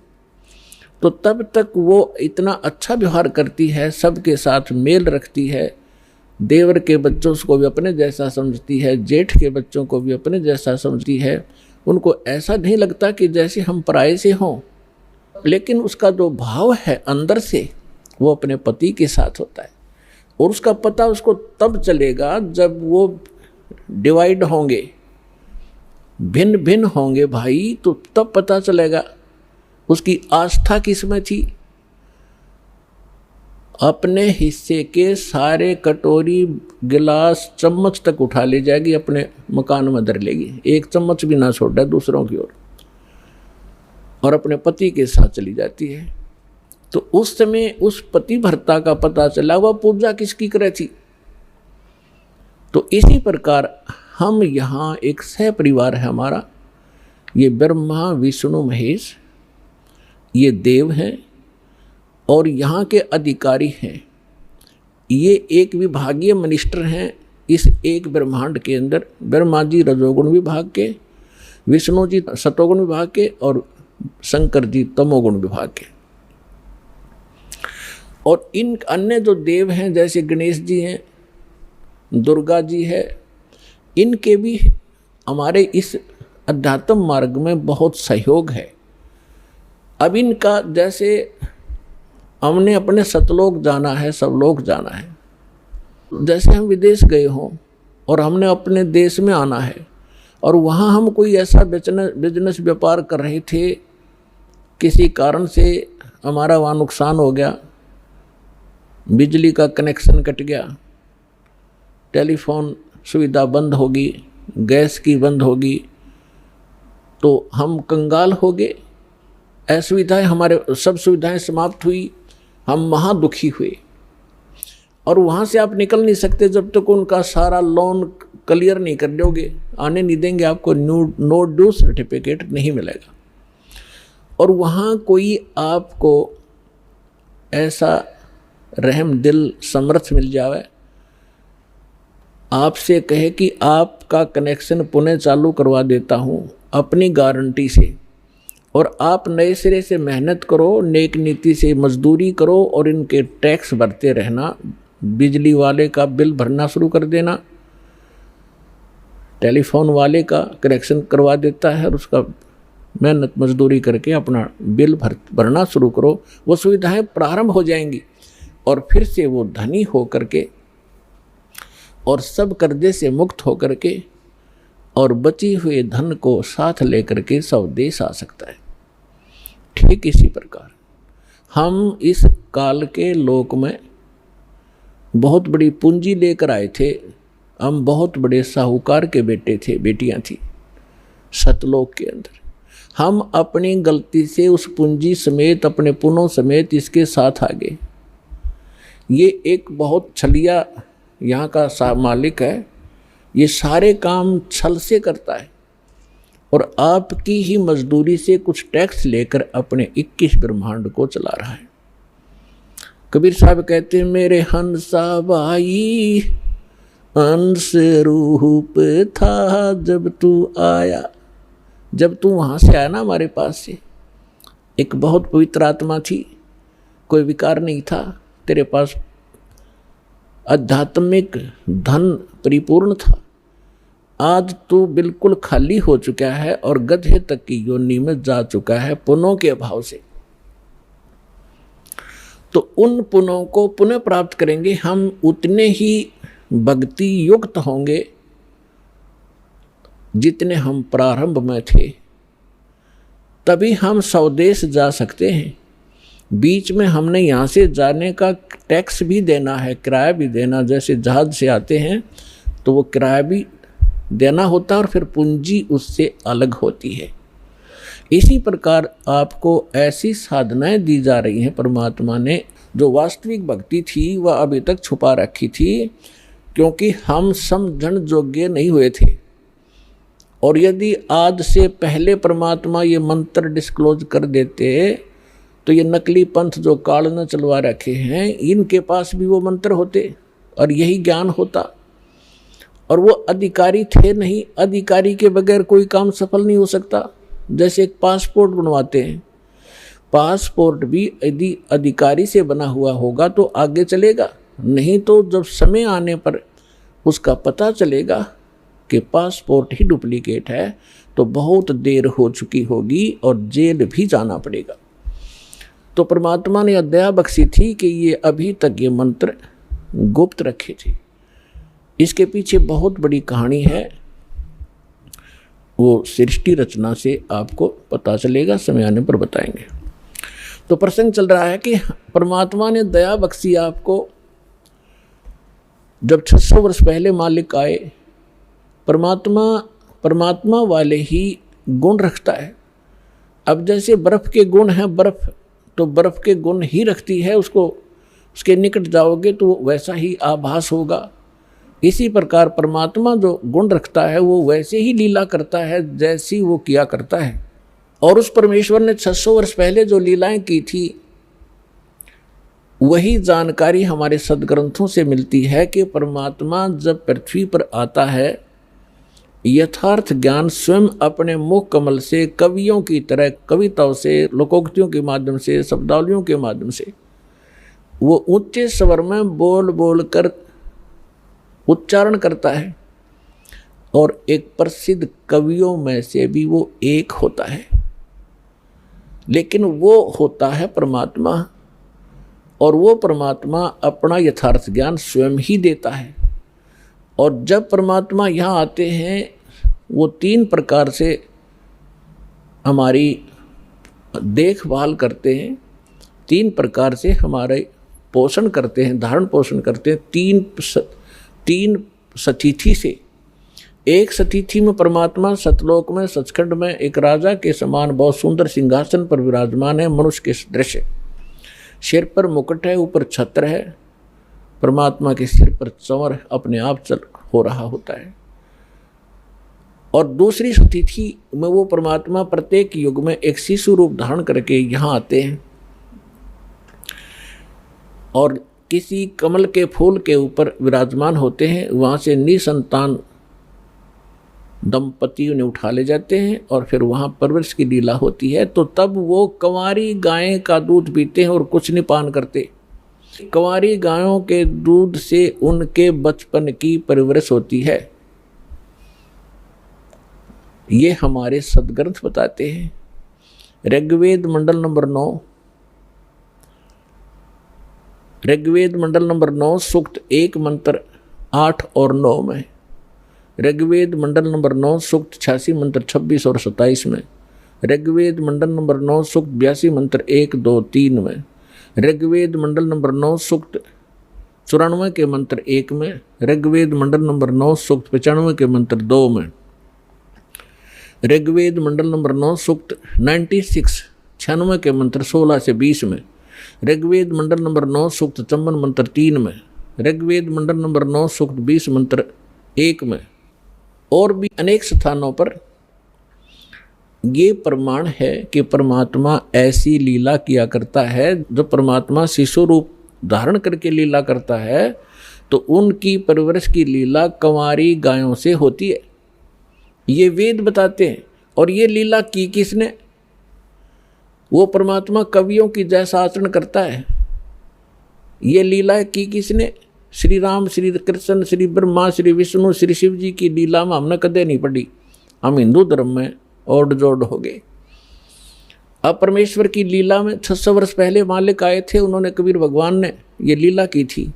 तो तब तक वो इतना अच्छा व्यवहार करती है, सबके साथ मेल रखती है, देवर के बच्चों को भी अपने जैसा समझती है, जेठ के बच्चों को भी अपने जैसा समझती है। उनको ऐसा नहीं लगता कि जैसे हम पराये से हों, लेकिन उसका जो भाव है अंदर से वो अपने पति के साथ होता है। और उसका पता उसको तब चलेगा जब वो डिवाइड होंगे, भिन्न भिन्न होंगे भाई, तो तब पता चलेगा उसकी आस्था किसमें थी। अपने हिस्से के सारे कटोरी, गिलास, चम्मच तक उठा ले जाएगी, अपने मकान में धर लेगी, एक चम्मच भी ना छोड़ा दूसरों की ओर, और अपने पति के साथ चली जाती है। तो उस समय उस पतिव्रता का पता चला वह पूजा किसकी करे थी। तो इसी प्रकार हम यहाँ एक सह परिवार है हमारा, ये ब्रह्मा विष्णु महेश, ये देव हैं और यहाँ के अधिकारी हैं। ये एक विभागीय मिनिस्टर हैं इस एक ब्रह्मांड के अंदर। ब्रह्मा जी रजोगुण विभाग के, विष्णु जी सतोगुण विभाग के, और शंकर जी तमोगुण विभाग के। और इन अन्य जो देव हैं जैसे गणेश जी हैं, दुर्गा जी है, इनके भी हमारे इस अध्यात्म मार्ग में बहुत सहयोग है। अब इनका जैसे हमने अपने सतलोक जाना है, सब लोग जाना है। जैसे हम विदेश गए हों और हमने अपने देश में आना है, और वहाँ हम कोई ऐसा बिजनेस व्यापार कर रहे थे, किसी कारण से हमारा वहाँ नुकसान हो गया, बिजली का कनेक्शन कट गया, टेलीफोन सुविधा बंद होगी, गैस की बंद होगी, तो हम कंगाल हो गए। असुविधाएं, हमारे सब सुविधाएं समाप्त हुई, हम महादुखी हुए। और वहाँ से आप निकल नहीं सकते जब तक उनका सारा लोन क्लियर नहीं कर दोगे, आने नहीं देंगे, आपको नो ड्यू सर्टिफिकेट नहीं मिलेगा। और वहाँ कोई आपको ऐसा रहम दिल समर्थ मिल जावे, आपसे कहे कि आपका कनेक्शन पुनः चालू करवा देता हूँ अपनी गारंटी से, और आप नए सिरे से मेहनत करो, नेक नीति से मजदूरी करो, और इनके टैक्स भरते रहना, बिजली वाले का बिल भरना शुरू कर देना, टेलीफोन वाले का कनेक्शन करवा देता है और उसका मेहनत मजदूरी करके अपना बिल भरना शुरू करो। वो सुविधाएं प्रारंभ हो जाएंगी और फिर से वो धनी हो करके और सब कर्जे से मुक्त हो करके और बची हुए धन को साथ लेकर के स्वदेश आ सकता है। ठीक इसी प्रकार हम इस काल के लोक में बहुत बड़ी पूंजी लेकर आए थे। हम बहुत बड़े साहूकार के बेटे थे, बेटियां थी, सतलोक के अंदर। हम अपनी गलती से उस पूंजी समेत, अपने पुनों समेत इसके साथ आ गए। ये एक बहुत छलिया यहाँ का मालिक है, ये सारे काम छल से करता है और आपकी ही मजदूरी से कुछ टैक्स लेकर अपने 21 ब्रह्मांड को चला रहा है। कबीर साहब कहते हैं, मेरे हंसा भाई अंश रूप था जब तू आया। जब तू वहाँ से आया ना हमारे पास से, एक बहुत पवित्र आत्मा थी, कोई विकार नहीं था, तेरे पास आध्यात्मिक धन परिपूर्ण था। आज तू बिल्कुल खाली हो चुका है और गधे तक की योनि में जा चुका है पुनों के अभाव से। तो उन पुनों को पुनः प्राप्त करेंगे हम, उतने ही भक्ति युक्त होंगे जितने हम प्रारंभ में थे। तभी हम स्वदेश जा सकते हैं। बीच में हमने यहाँ से जाने का टैक्स भी देना है, किराया भी देना। जैसे जहाज से आते हैं तो वो किराया भी देना होता है और फिर पूंजी उससे अलग होती है। इसी प्रकार आपको ऐसी साधनाएं दी जा रही हैं परमात्मा ने, जो वास्तविक भक्ति थी वह अभी तक छुपा रखी थी, क्योंकि हम समझण योग्य नहीं हुए थे। और यदि आज से पहले परमात्मा ये मंत्र डिस्क्लोज कर देते तो ये नकली पंथ जो काल न चलवा रखे हैं, इनके पास भी वो मंत्र होते और यही ज्ञान होता। और वो अधिकारी थे नहीं, अधिकारी के बगैर कोई काम सफल नहीं हो सकता। जैसे एक पासपोर्ट बनवाते हैं, पासपोर्ट भी यदि अधिकारी से बना हुआ होगा तो आगे चलेगा, नहीं तो जब समय आने पर उसका पता चलेगा कि पासपोर्ट ही डुप्लीकेट है तो बहुत देर हो चुकी होगी और जेल भी जाना पड़ेगा। तो परमात्मा ने दया बख्शी थी कि ये अभी तक ये मंत्र गुप्त रखे थे। इसके पीछे बहुत बड़ी कहानी है, वो सृष्टि रचना से आपको पता चलेगा, समय आने पर बताएंगे। तो प्रसंग चल रहा है कि परमात्मा ने दया बख्शी आपको। जब 600 वर्ष पहले मालिक आए, परमात्मा वाले ही गुण रखता है। अब जैसे बर्फ़ के गुण हैं, बर्फ़ तो बर्फ़ के गुण ही रखती है, उसको उसके निकट जाओगे तो वैसा ही आभास होगा। इसी प्रकार परमात्मा जो गुण रखता है वो वैसे ही लीला करता है जैसी वो किया करता है। और उस परमेश्वर ने 600 वर्ष पहले जो लीलाएं की थी वही जानकारी हमारे सदग्रंथों से मिलती है कि परमात्मा जब पृथ्वी पर आता है, यथार्थ ज्ञान स्वयं अपने मुख कमल से कवियों की तरह कविताओं से, लोकोक्तियों के माध्यम से, शब्दावलियों के माध्यम से वो ऊंचे स्वर में बोल बोल कर उच्चारण करता है। और एक प्रसिद्ध कवियों में से भी वो एक होता है, लेकिन वो होता है परमात्मा। और वो परमात्मा अपना यथार्थ ज्ञान स्वयं ही देता है। और जब परमात्मा यहाँ आते हैं वो 3 प्रकार से हमारी देखभाल करते हैं, 3 प्रकार से हमारे पोषण करते हैं, धारण पोषण करते हैं। 3 सतिथि से। एक सतिथि में परमात्मा सतलोक में सचखंड में एक राजा के समान बहुत सुंदर सिंहासन पर विराजमान है, मनुष्य के सदृश। सिर पर मुकुट है, ऊपर छत्र है। परमात्मा के सिर पर चंवर अपने आप चल हो रहा होता है। और दूसरी स्थिति में वो परमात्मा प्रत्येक युग में एक शिशु रूप धारण करके यहाँ आते हैं और किसी कमल के फूल के ऊपर विराजमान होते हैं। वहाँ से निसंतान दंपति उन्हें उठा ले जाते हैं और फिर वहाँ परवरिश की लीला होती है। तो तब वो कंवारी गाय का दूध पीते हैं और कुछ नहीं पान करते। कंवारी गायों के दूध से उनके बचपन की परवरिश होती है। ये हमारे सदग्रंथ बताते हैं। ऋग्वेद मंडल नंबर 9, ऋग्वेद मंडल नंबर 9 सूक्त 1 मंत्र 8 और 9 में, ऋग्वेद मंडल नंबर 9 सूक्त 86 मंत्र 26 और 27 में, ऋग्वेद मंडल नंबर 9 सूक्त 82 मंत्र 1, 2, 3 में, ऋग्वेद मंडल नंबर 9 सूक्त 94 के मंत्र 1 में, ऋग्वेद मंडल नंबर 9 सूक्त 95 के मंत्र 2 में, ऋग्वेद मंडल नंबर 9 सूक्त 96 96 के मंत्र 16 से 20 में, ऋग्वेद मंडल नंबर 9 सूक्त 54 मंत्र 3 में, ऋग्वेद मंडल नंबर 9 सूक्त 20 मंत्र 1 में, और भी अनेक स्थानों पर ये प्रमाण है कि परमात्मा ऐसी लीला किया करता है। जो परमात्मा शिशु रूप धारण करके लीला करता है तो उनकी परवरिश की लीला कंवारी गायों से होती है, ये वेद बताते हैं। और ये लीला की किसने? वो परमात्मा कवियों की जैसा आचरण करता है। ये लीला की किसने? श्री राम, श्री कृष्ण, श्री ब्रह्मा, श्री विष्णु, श्री शिव जी की लीला में हमने कदे नहीं पढ़ी। हम हिंदू धर्म में ओड जोड़ हो गए। अब परमेश्वर की लीला में 600 वर्ष पहले मालिक आए थे, उन्होंने कबीर भगवान ने ये लीला की थी।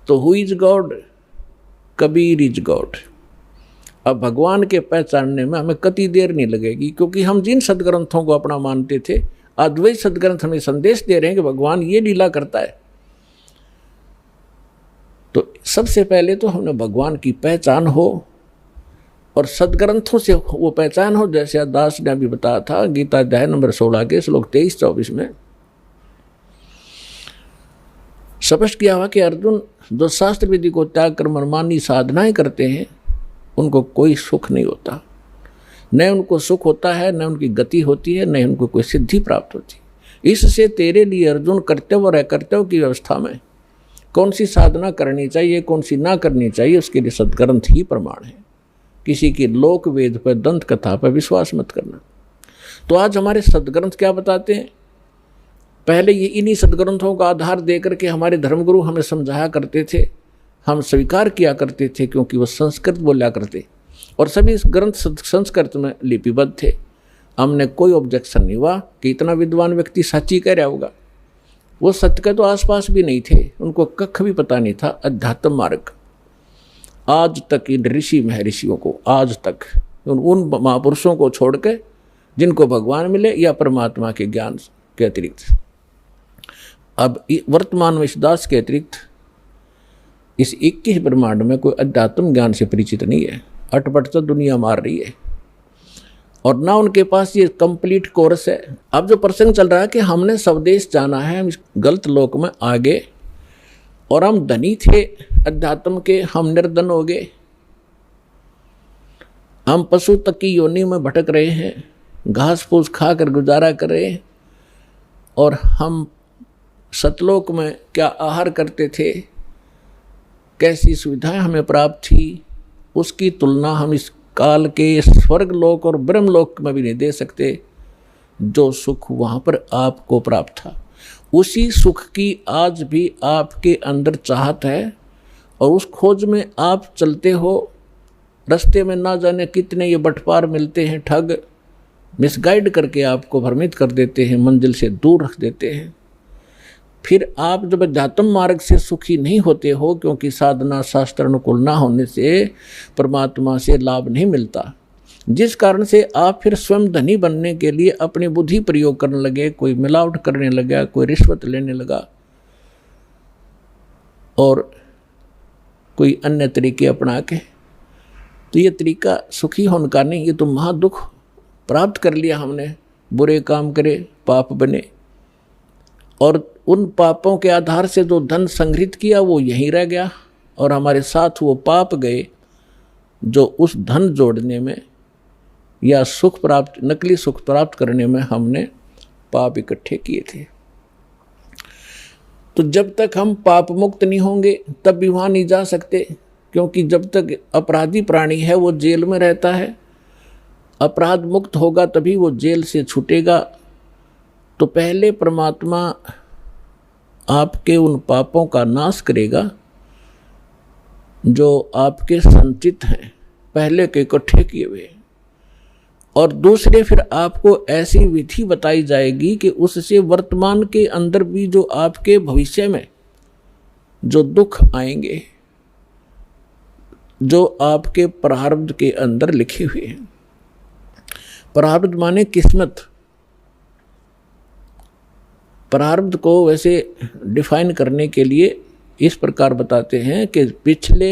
तो who is God? Kabir is God. अब भगवान के पहचानने में हमें कति देर नहीं लगेगी, क्योंकि हम जिन सदग्रंथों को अपना मानते थे, अद्वैत सदग्रंथ हमें संदेश दे रहे हैं कि भगवान ये लीला करता है। तो सबसे पहले तो हमने भगवान की पहचान हो और सदग्रंथों से वो पहचान हो। जैसे दास ने अभी बताया था गीता अध्याय नंबर 16 के श्लोक 23-24 में स्पष्ट किया हुआ कि अर्जुन, जो शास्त्र विधि को त्याग कर मनमानी साधनाएं करते हैं उनको कोई सुख नहीं होता। न उनको सुख होता है, न उनकी गति होती है, न उनको कोई सिद्धि प्राप्त होती। इससे तेरे लिए अर्जुन कर्तव्य और अकर्तव्य की व्यवस्था में कौन सी साधना करनी चाहिए, कौन सी ना करनी चाहिए, उसके लिए सदग्रंथ ही प्रमाण है। किसी की लोक वेद पर, दंत कथा पर विश्वास मत करना। तो आज हमारे सदग्रंथ क्या बताते हैं? पहले ये इन्हीं सदग्रंथों का आधार देकर के हमारे धर्मगुरु हमें समझाया करते थे, हम स्वीकार किया करते थे, क्योंकि वो संस्कृत बोला करते और सभी इस ग्रंथ संस्कृत में लिपिबद्ध थे। हमने कोई ऑब्जेक्शन नहीं हुआ कि इतना विद्वान व्यक्ति सच्ची कह रहा होगा। वो सत्य के तो आसपास भी नहीं थे, उनको कख भी पता नहीं था अध्यात्म मार्ग। आज तक इन ऋषि महर्षियों को, आज तक उन महापुरुषों को छोड़ के जिनको भगवान मिले या परमात्मा के ज्ञान के अतिरिक्त, अब वर्तमान में इस दास के अतिरिक्त इस 21 ब्रह्मांड में कोई अध्यात्म ज्ञान से परिचित नहीं है। अटपट तो दुनिया मार रही है और ना उनके पास ये कंप्लीट कोर्स है। अब जो प्रसंग चल रहा है कि हमने स्वदेश जाना है, हम इस गलत लोक में आगे, और हम धनी थे अध्यात्म के, हम निर्धन हो गए। हम पशु तक की योनि में भटक रहे हैं, घास फूस खाकर गुजारा कर रहे हैं। और हम सतलोक में क्या आहार करते थे, कैसी सुविधाएं हमें प्राप्त थी, उसकी तुलना हम इस काल के स्वर्ग लोक और ब्रह्मलोक में भी नहीं दे सकते। जो सुख वहाँ पर आपको प्राप्त था, उसी सुख की आज भी आपके अंदर चाहत है और उस खोज में आप चलते हो। रास्ते में ना जाने कितने ये बटपार मिलते हैं, ठग मिसगाइड करके आपको भ्रमित कर देते हैं, मंजिल से दूर रख देते हैं। फिर आप जब अध्यात्म मार्ग से सुखी नहीं होते हो, क्योंकि साधना शास्त्र अनुकूल ना होने से परमात्मा से लाभ नहीं मिलता, जिस कारण से आप फिर स्वयं धनी बनने के लिए अपनी बुद्धि प्रयोग करने लगे, कोई मिलावट करने लगा, कोई रिश्वत लेने लगा और कोई अन्य तरीके अपना के। तो ये तरीका सुखी होने का नहीं, ये तो महादुख प्राप्त कर लिया हमने। बुरे काम करे, पाप बने, और उन पापों के आधार से जो धन संग्रहित किया वो यहीं रह गया और हमारे साथ वो पाप गए जो उस धन जोड़ने में या सुख प्राप्त, नकली सुख प्राप्त करने में हमने पाप इकट्ठे किए थे। तो जब तक हम पाप मुक्त नहीं होंगे तब भी वहाँ नहीं जा सकते, क्योंकि जब तक अपराधी प्राणी है वो जेल में रहता है। अपराध मुक्त होगा तभी वो जेल से छूटेगा। तो पहले परमात्मा आपके उन पापों का नाश करेगा जो आपके संचित हैं, पहले के इकट्ठे किए हुए, और दूसरे फिर आपको ऐसी विधि बताई जाएगी कि उससे वर्तमान के अंदर भी जो आपके भविष्य में जो दुख आएंगे, जो आपके प्रारब्ध के अंदर लिखे हुए हैं। प्रारब्ध माने किस्मत। प्रारब्ध को वैसे डिफाइन करने के लिए इस प्रकार बताते हैं कि पिछले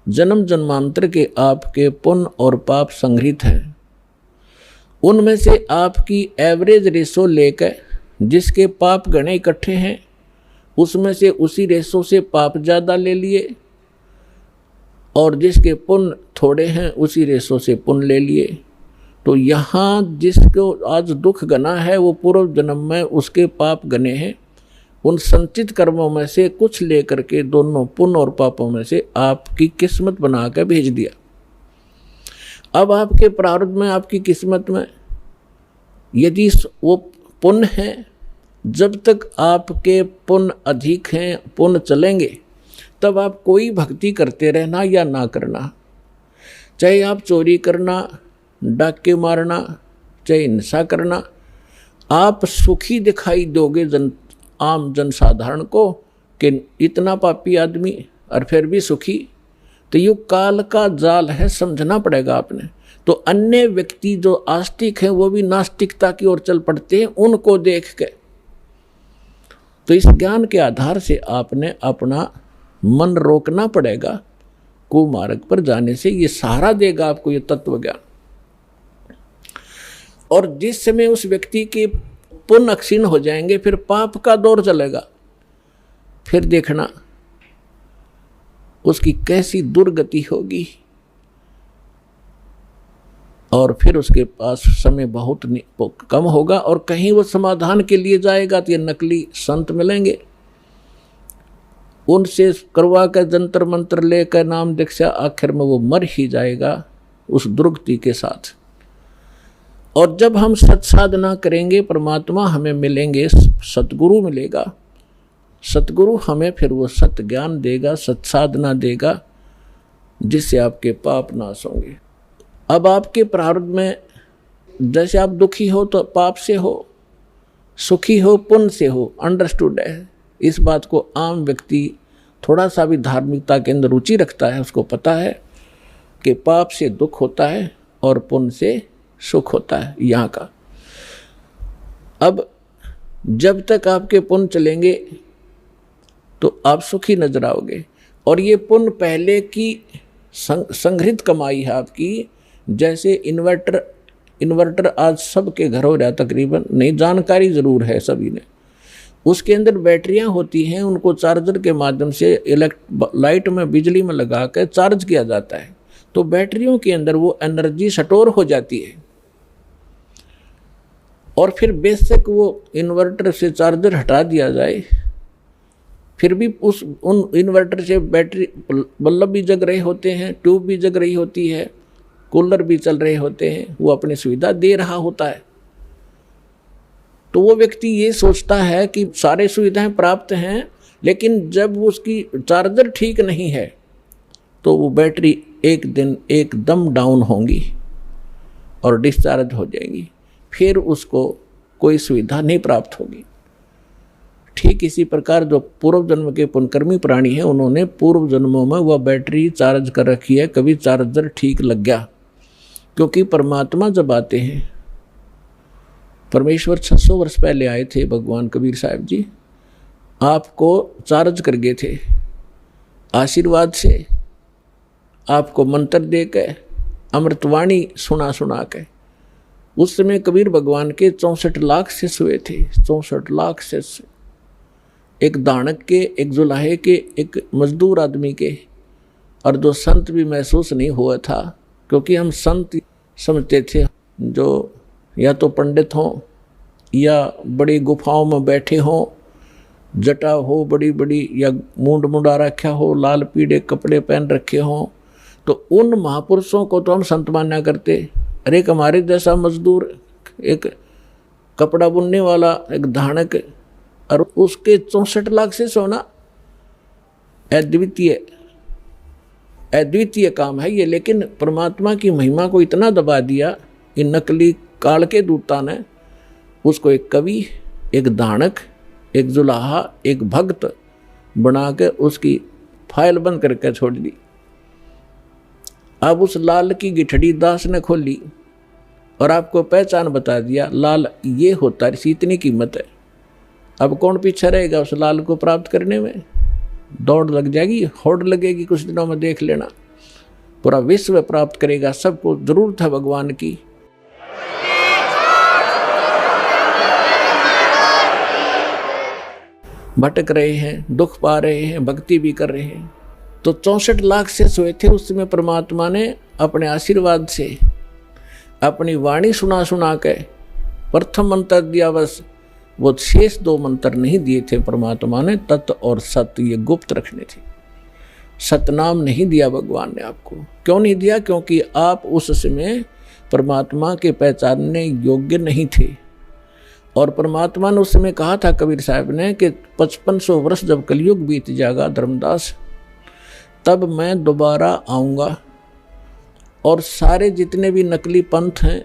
जन्म जन्मांतर के आपके पुण्य और पाप संग्रहित हैं। उनमें से आपकी एवरेज रेशो लेकर जिसके पाप गणे इकट्ठे हैं उसमें से उसी रेशो से पाप ज़्यादा ले लिए, और जिसके पुण्य थोड़े हैं उसी रेशो से पुण्य ले लिए। तो यहाँ जिसको आज दुख गना है वो पूर्व जन्म में उसके पाप गने हैं। उन संचित कर्मों में से कुछ लेकर के दोनों पुण्य और पापों में से आपकी किस्मत बना कर भेज दिया। अब आपके प्रारब्ध में, आपकी किस्मत में यदि वो पुण्य है, जब तक आपके पुण्य अधिक हैं, पुण्य चलेंगे, तब आप कोई भक्ति करते रहना या ना करना, चाहे आप चोरी करना, डाके मारना, चाहे हिंसा करना, आप सुखी दिखाई दोगे आम जनसाधारण को कि इतना पापी आदमी और फिर भी सुखी। तो ये काल का जाल है, समझना पड़ेगा आपने। तो अन्य व्यक्ति जो आस्तिक हैं वो भी नास्तिकता की ओर चल पड़ते हैं उनको देख के। तो इस ज्ञान के आधार से आपने अपना मन रोकना पड़ेगा कुमार्ग पर जाने से। ये सहारा देगा आपको ये तत्व ज्ञान। और जिस समय उस व्यक्ति के पुण्य क्षीण हो जाएंगे, फिर पाप का दौर चलेगा। फिर देखना उसकी कैसी दुर्गति होगी, और फिर उसके पास समय बहुत कम होगा, और कहीं वो समाधान के लिए जाएगा तो ये नकली संत मिलेंगे, उनसे करवा कर जंतर मंत्र लेकर नाम दीक्षा, आखिर में वो मर ही जाएगा उस दुर्गति के साथ। और जब हम सत्साधना करेंगे, परमात्मा हमें मिलेंगे, सतगुरु मिलेगा, सतगुरु हमें फिर वो सत्य ज्ञान देगा, सत्साधना देगा, जिससे आपके पाप नाश होंगे। अब आपके प्रारब्ध में जैसे आप दुखी हो तो पाप से हो, सुखी हो पुण्य से हो, अंडरस्टूड है। इस बात को आम व्यक्ति थोड़ा सा भी धार्मिकता के अंदर रुचि रखता है उसको पता है कि पाप से दुख होता है और पुण्य से सुख होता है यहाँ का। अब जब तक आपके पुण्य चलेंगे तो आप सुखी नजर आओगे, और ये पुण्य पहले की संग्रहित कमाई है आपकी। जैसे इन्वर्टर आज सबके घर हो रहा तकरीबन, नहीं जानकारी ज़रूर है सभी ने। उसके अंदर बैटरियां होती हैं, उनको चार्जर के माध्यम से लाइट में, बिजली में लगा कर चार्ज किया जाता है। तो बैटरियों के अंदर वो एनर्जी स्टोर हो जाती है, और फिर बेशक वो इन्वर्टर से चार्जर हटा दिया जाए, फिर भी उन इन्वर्टर से बैटरी बल्ब भी जग रहे होते हैं, ट्यूब भी जग रही होती है, कूलर भी चल रहे होते हैं, वो अपनी सुविधा दे रहा होता है। तो वो व्यक्ति ये सोचता है कि सारे सुविधाएं प्राप्त हैं, लेकिन जब उसकी चार्जर ठीक नहीं है तो वो बैटरी एक दिन एकदम डाउन होंगी और डिस्चार्ज हो जाएंगी, फिर उसको कोई सुविधा नहीं प्राप्त होगी। ठीक इसी प्रकार जो पूर्व जन्म के पुण्यकर्मी प्राणी हैं, उन्होंने पूर्व जन्मों में वह बैटरी चार्ज कर रखी है, कभी चार्जर ठीक लग गया। क्योंकि परमात्मा जब आते हैं, परमेश्वर 600 वर्ष पहले आए थे, भगवान कबीर साहब जी आपको चार्ज कर गए थे आशीर्वाद से, आपको मंत्र दे के, अमृतवाणी सुना सुना के। उस समय कबीर भगवान के 64 लाख शिष्य हुए थे, 64 लाख शिष्य, एक दानक के, एक जुलाहे के, एक मजदूर आदमी के, और जो संत भी महसूस नहीं हुआ था। क्योंकि हम संत समझते थे जो या तो पंडित हों या बड़ी गुफाओं में बैठे हों, जटा हो बड़ी बड़ी, या मूंड मुंडा रखा हो, लाल पीले कपड़े पहन रखे हों, तो उन महापुरुषों को तो हम संत मान्या करते। अरे एक हमारे जैसा मजदूर, एक कपड़ा बुनने वाला, एक धानक, और उसके 64 लाख से सोना, अद्वितीय काम है ये। लेकिन परमात्मा की महिमा को इतना दबा दिया इन नकली काल के दूता ने, उसको एक कवि, एक दानक, एक जुलाहा, एक भक्त बना के उसकी फाइल बंद करके छोड़ दी। अब उस लाल की गिठड़ी दास ने खोली और आपको पहचान बता दिया, लाल ये होता है, इसी इतनी कीमत है। अब कौन पीछे रहेगा उस लाल को प्राप्त करने में? दौड़ लग जाएगी, होड़ लगेगी कुछ दिनों में, देख लेना। पूरा विश्व प्राप्त करेगा। सबको जरूरत है भगवान की। भटक रहे हैं, दुख पा रहे हैं, भक्ति भी कर रहे हैं। तो 64 लाख से सोए थे। उस समय परमात्मा ने अपने आशीर्वाद से अपनी वाणी सुना सुना के प्रथम मंत्र दिया, बस वो शेष 2 मंत्र नहीं दिए थे परमात्मा ने। तत् और सत्य ये गुप्त रखने थे। सतनाम नहीं दिया भगवान ने आपको। क्यों नहीं दिया? क्योंकि आप उस समय परमात्मा के पहचानने योग्य नहीं थे। और परमात्मा ने उस समय कहा था कबीर साहब ने कि 5500 वर्ष जब कलयुग बीत जाएगा धर्मदास, तब मैं दोबारा आऊँगा और सारे जितने भी नकली पंथ हैं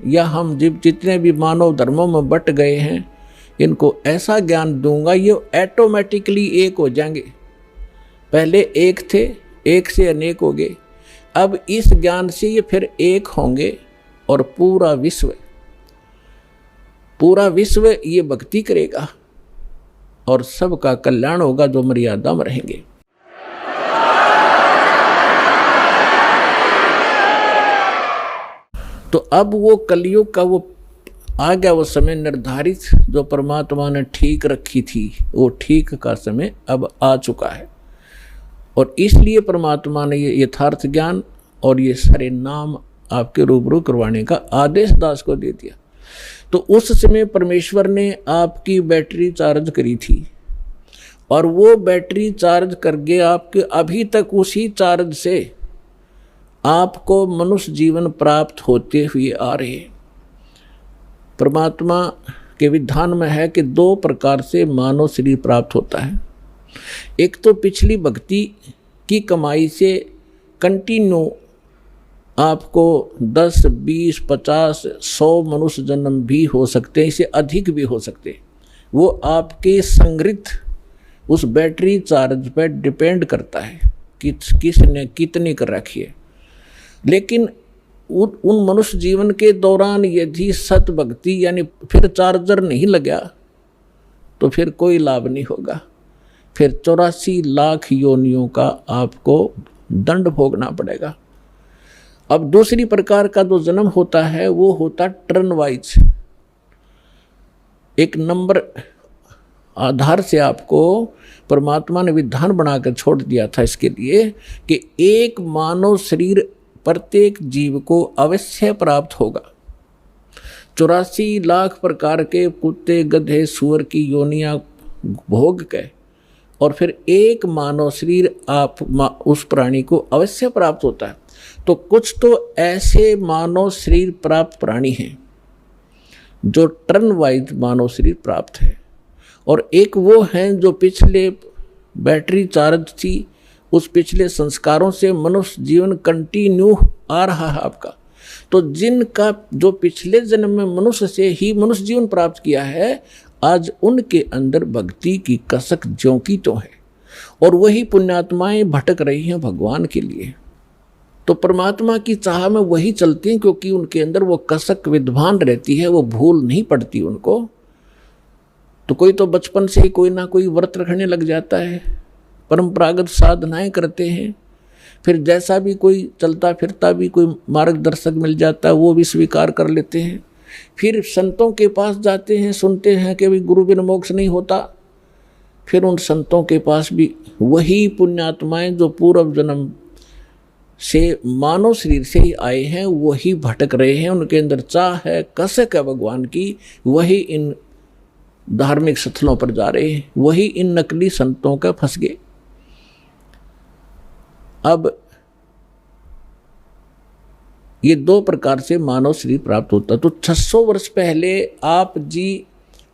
या हम जितने भी मानव धर्मों में बट गए हैं, इनको ऐसा ज्ञान दूंगा ये ऑटोमेटिकली एक हो जाएंगे। पहले एक थे, एक से अनेक हो गए। अब इस ज्ञान से ये फिर एक होंगे और पूरा विश्व ये भक्ति करेगा और सबका कल्याण होगा जो मर्यादा में रहेंगे। तो अब वो कलयुग का वो आ गया, वो समय निर्धारित जो परमात्मा ने ठीक रखी थी, वो ठीक का समय अब आ चुका है। और इसलिए परमात्मा ने ये यथार्थ ज्ञान और ये सारे नाम आपके रूबरू करवाने का आदेश दास को दे दिया। तो उस समय परमेश्वर ने आपकी बैटरी चार्ज करी थी और वो बैटरी चार्ज करके आपके अभी तक उसी चार्ज से आपको मनुष्य जीवन प्राप्त होते हुए आ रहे। परमात्मा के विधान में है कि 2 प्रकार से मानव शरीर प्राप्त होता है। एक तो पिछली भक्ति की कमाई से कंटिन्यू आपको 10, 20, 50, 100 मनुष्य जन्म भी हो सकते हैं, इससे अधिक भी हो सकते हैं। वो आपके संग्रहित उस बैटरी चार्ज पर डिपेंड करता है कि किसने कितनी कर रखी है। लेकिन उन मनुष्य जीवन के दौरान यदि सत भक्ति यानी फिर चार्जर नहीं लगा तो फिर कोई लाभ नहीं होगा। फिर 84 लाख योनियों का आपको दंड भोगना पड़ेगा। अब दूसरी प्रकार का जो जन्म होता है वो होता टर्न वाइज। एक नंबर आधार से आपको परमात्मा ने विधान बनाकर छोड़ दिया था इसके लिए कि एक मानव शरीर प्रत्येक जीव को अवश्य प्राप्त होगा। 84 लाख प्रकार के कुत्ते, गधे, सुअर की योनियां भोग के और फिर एक मानव शरीर आप उस प्राणी को अवश्य प्राप्त होता है। तो कुछ तो ऐसे मानव शरीर प्राप्त प्राणी हैं जो टर्न वाइज मानव शरीर प्राप्त है, और एक वो हैं जो पिछले बैटरी चार्ज थी, उस पिछले संस्कारों से मनुष्य जीवन कंटिन्यू आ रहा है आपका। तो जिनका जो पिछले जन्म में मनुष्य से ही मनुष्य जीवन प्राप्त किया है, आज उनके अंदर भक्ति की कसक ज्यों की तो है, और वही पुण्यात्माएं भटक रही हैं भगवान के लिए। तो परमात्मा की चाह में वही चलती हैं क्योंकि उनके अंदर वो कसक विद्वान रहती है, वो भूल नहीं पड़ती उनको। तो कोई तो बचपन से ही कोई ना कोई व्रत रखने लग जाता है, परंपरागत साधनाएं करते हैं, फिर जैसा भी कोई चलता फिरता भी कोई मार्गदर्शक मिल जाता है वो भी स्वीकार कर लेते हैं। फिर संतों के पास जाते हैं, सुनते हैं कि भाई गुरु बिन मोक्ष नहीं होता। फिर उन संतों के पास भी वही पुण्यात्माएं जो पूर्व जन्म से मानव शरीर से ही आए हैं वही भटक रहे हैं, उनके अंदर चाह है, कसक है भगवान की, वही इन धार्मिक स्थलों पर जा रहे हैं, वही इन नकली संतों का फंस गए। अब ये 2 प्रकार से मानव शरीर प्राप्त होता। तो 600 वर्ष पहले आप जी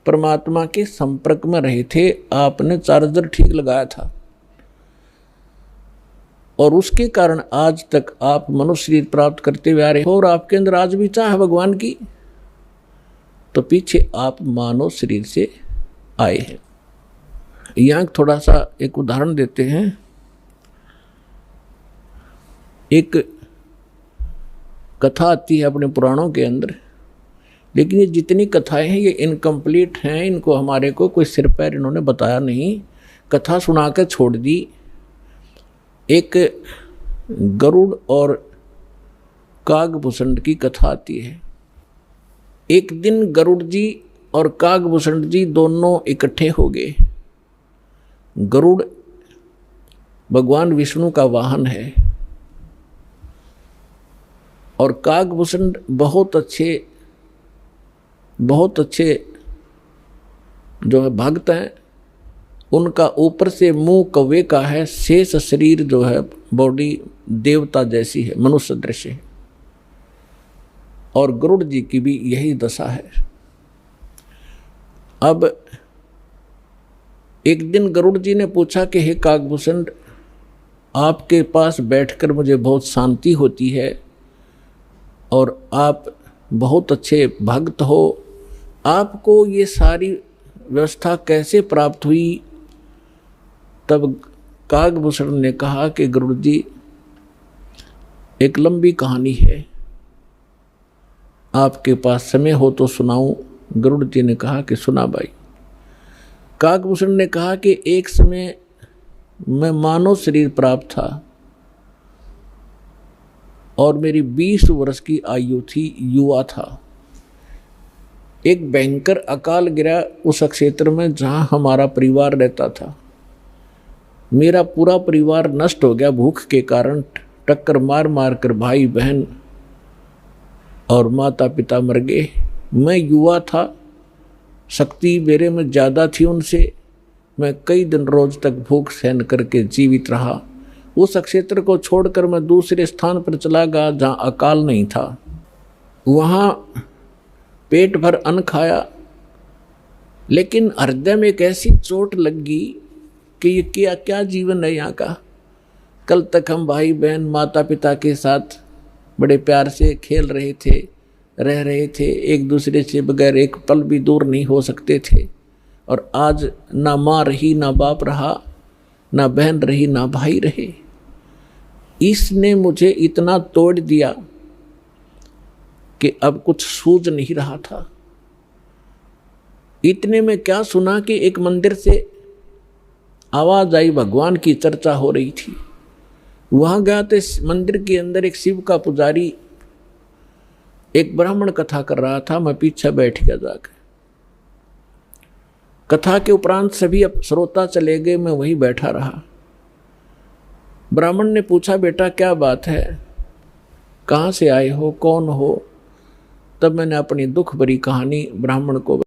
परमात्मा के संपर्क में रहे थे, आपने चार्जर ठीक लगाया था, और उसके कारण आज तक आप मनुष्य शरीर प्राप्त करते हुए आ रहे हो, और आपके अंदर आज भी चाह है भगवान की। तो पीछे आप मानव शरीर से आए हैं। यहाँ थोड़ा सा एक उदाहरण देते हैं। एक कथा आती है अपने पुराणों के अंदर, लेकिन ये जितनी कथाएं हैं ये इनकम्प्लीट हैं, इनको हमारे को कोई सिर पैर इन्होंने बताया नहीं, कथा सुना कर छोड़ दी। एक गरुड़ और कागभूषण की कथा आती है। एक दिन गरुड़ जी और कागभूषण जी दोनों इकट्ठे हो गए। गरुड़ भगवान विष्णु का वाहन है और कागभूषण बहुत अच्छे जो है भक्त हैं। उनका ऊपर से मुंह कौवे का है, शेष शरीर जो है बॉडी देवता जैसी है, मनुष्य दृश्य है। और गरुड़ जी की भी यही दशा है। अब एक दिन गरुड़ जी ने पूछा कि हे कागभूषण, आपके पास बैठकर मुझे बहुत शांति होती है और आप बहुत अच्छे भक्त हो, आपको ये सारी व्यवस्था कैसे प्राप्त हुई? तब कागभूषण ने कहा कि गरुड़ जी, एक लंबी कहानी है, आपके पास समय हो तो सुनाऊं? गरुड़ जी ने कहा कि सुना भाई। कागभूषण ने कहा कि एक समय मैं मानव शरीर प्राप्त था और मेरी 20 वर्ष की आयु थी, युवा था। एक भयंकर अकाल गिरा उस क्षेत्र में जहां हमारा परिवार रहता था। मेरा पूरा परिवार नष्ट हो गया भूख के कारण। टक्कर मार मार कर भाई बहन और माता पिता मर गए। मैं युवा था, शक्ति मेरे में ज़्यादा थी उनसे। मैं कई दिन रोज तक भूख सहन करके जीवित रहा। उस क्षेत्र को छोड़कर मैं दूसरे स्थान पर चला गया जहाँ अकाल नहीं था। वहाँ पेट भर अन्न खाया, लेकिन हृदय में एक ऐसी चोट लगी कि ये क्या जीवन है यहाँ का। कल तक हम भाई बहन माता पिता के साथ बड़े प्यार से खेल रहे थे, रह रहे थे, एक दूसरे से बगैर एक पल भी दूर नहीं हो सकते थे। और आज ना माँ रही, ना बाप रहा, ना बहन रही, ना भाई रहे। इसने मुझे इतना तोड़ दिया कि अब कुछ सूझ नहीं रहा था। इतने में क्या सुना कि एक मंदिर से आवाज आई, भगवान की चर्चा हो रही थी। वहां गया तो मंदिर के अंदर एक शिव का पुजारी एक ब्राह्मण कथा कर रहा था। मैं पीछे बैठ गया जाकर। कथा के उपरांत सभी अब श्रोता चले गए, मैं वहीं बैठा रहा। ब्राह्मण ने पूछा, बेटा क्या बात है, कहाँ से आए हो, कौन हो? तब मैंने अपनी दुख भरी कहानी ब्राह्मण को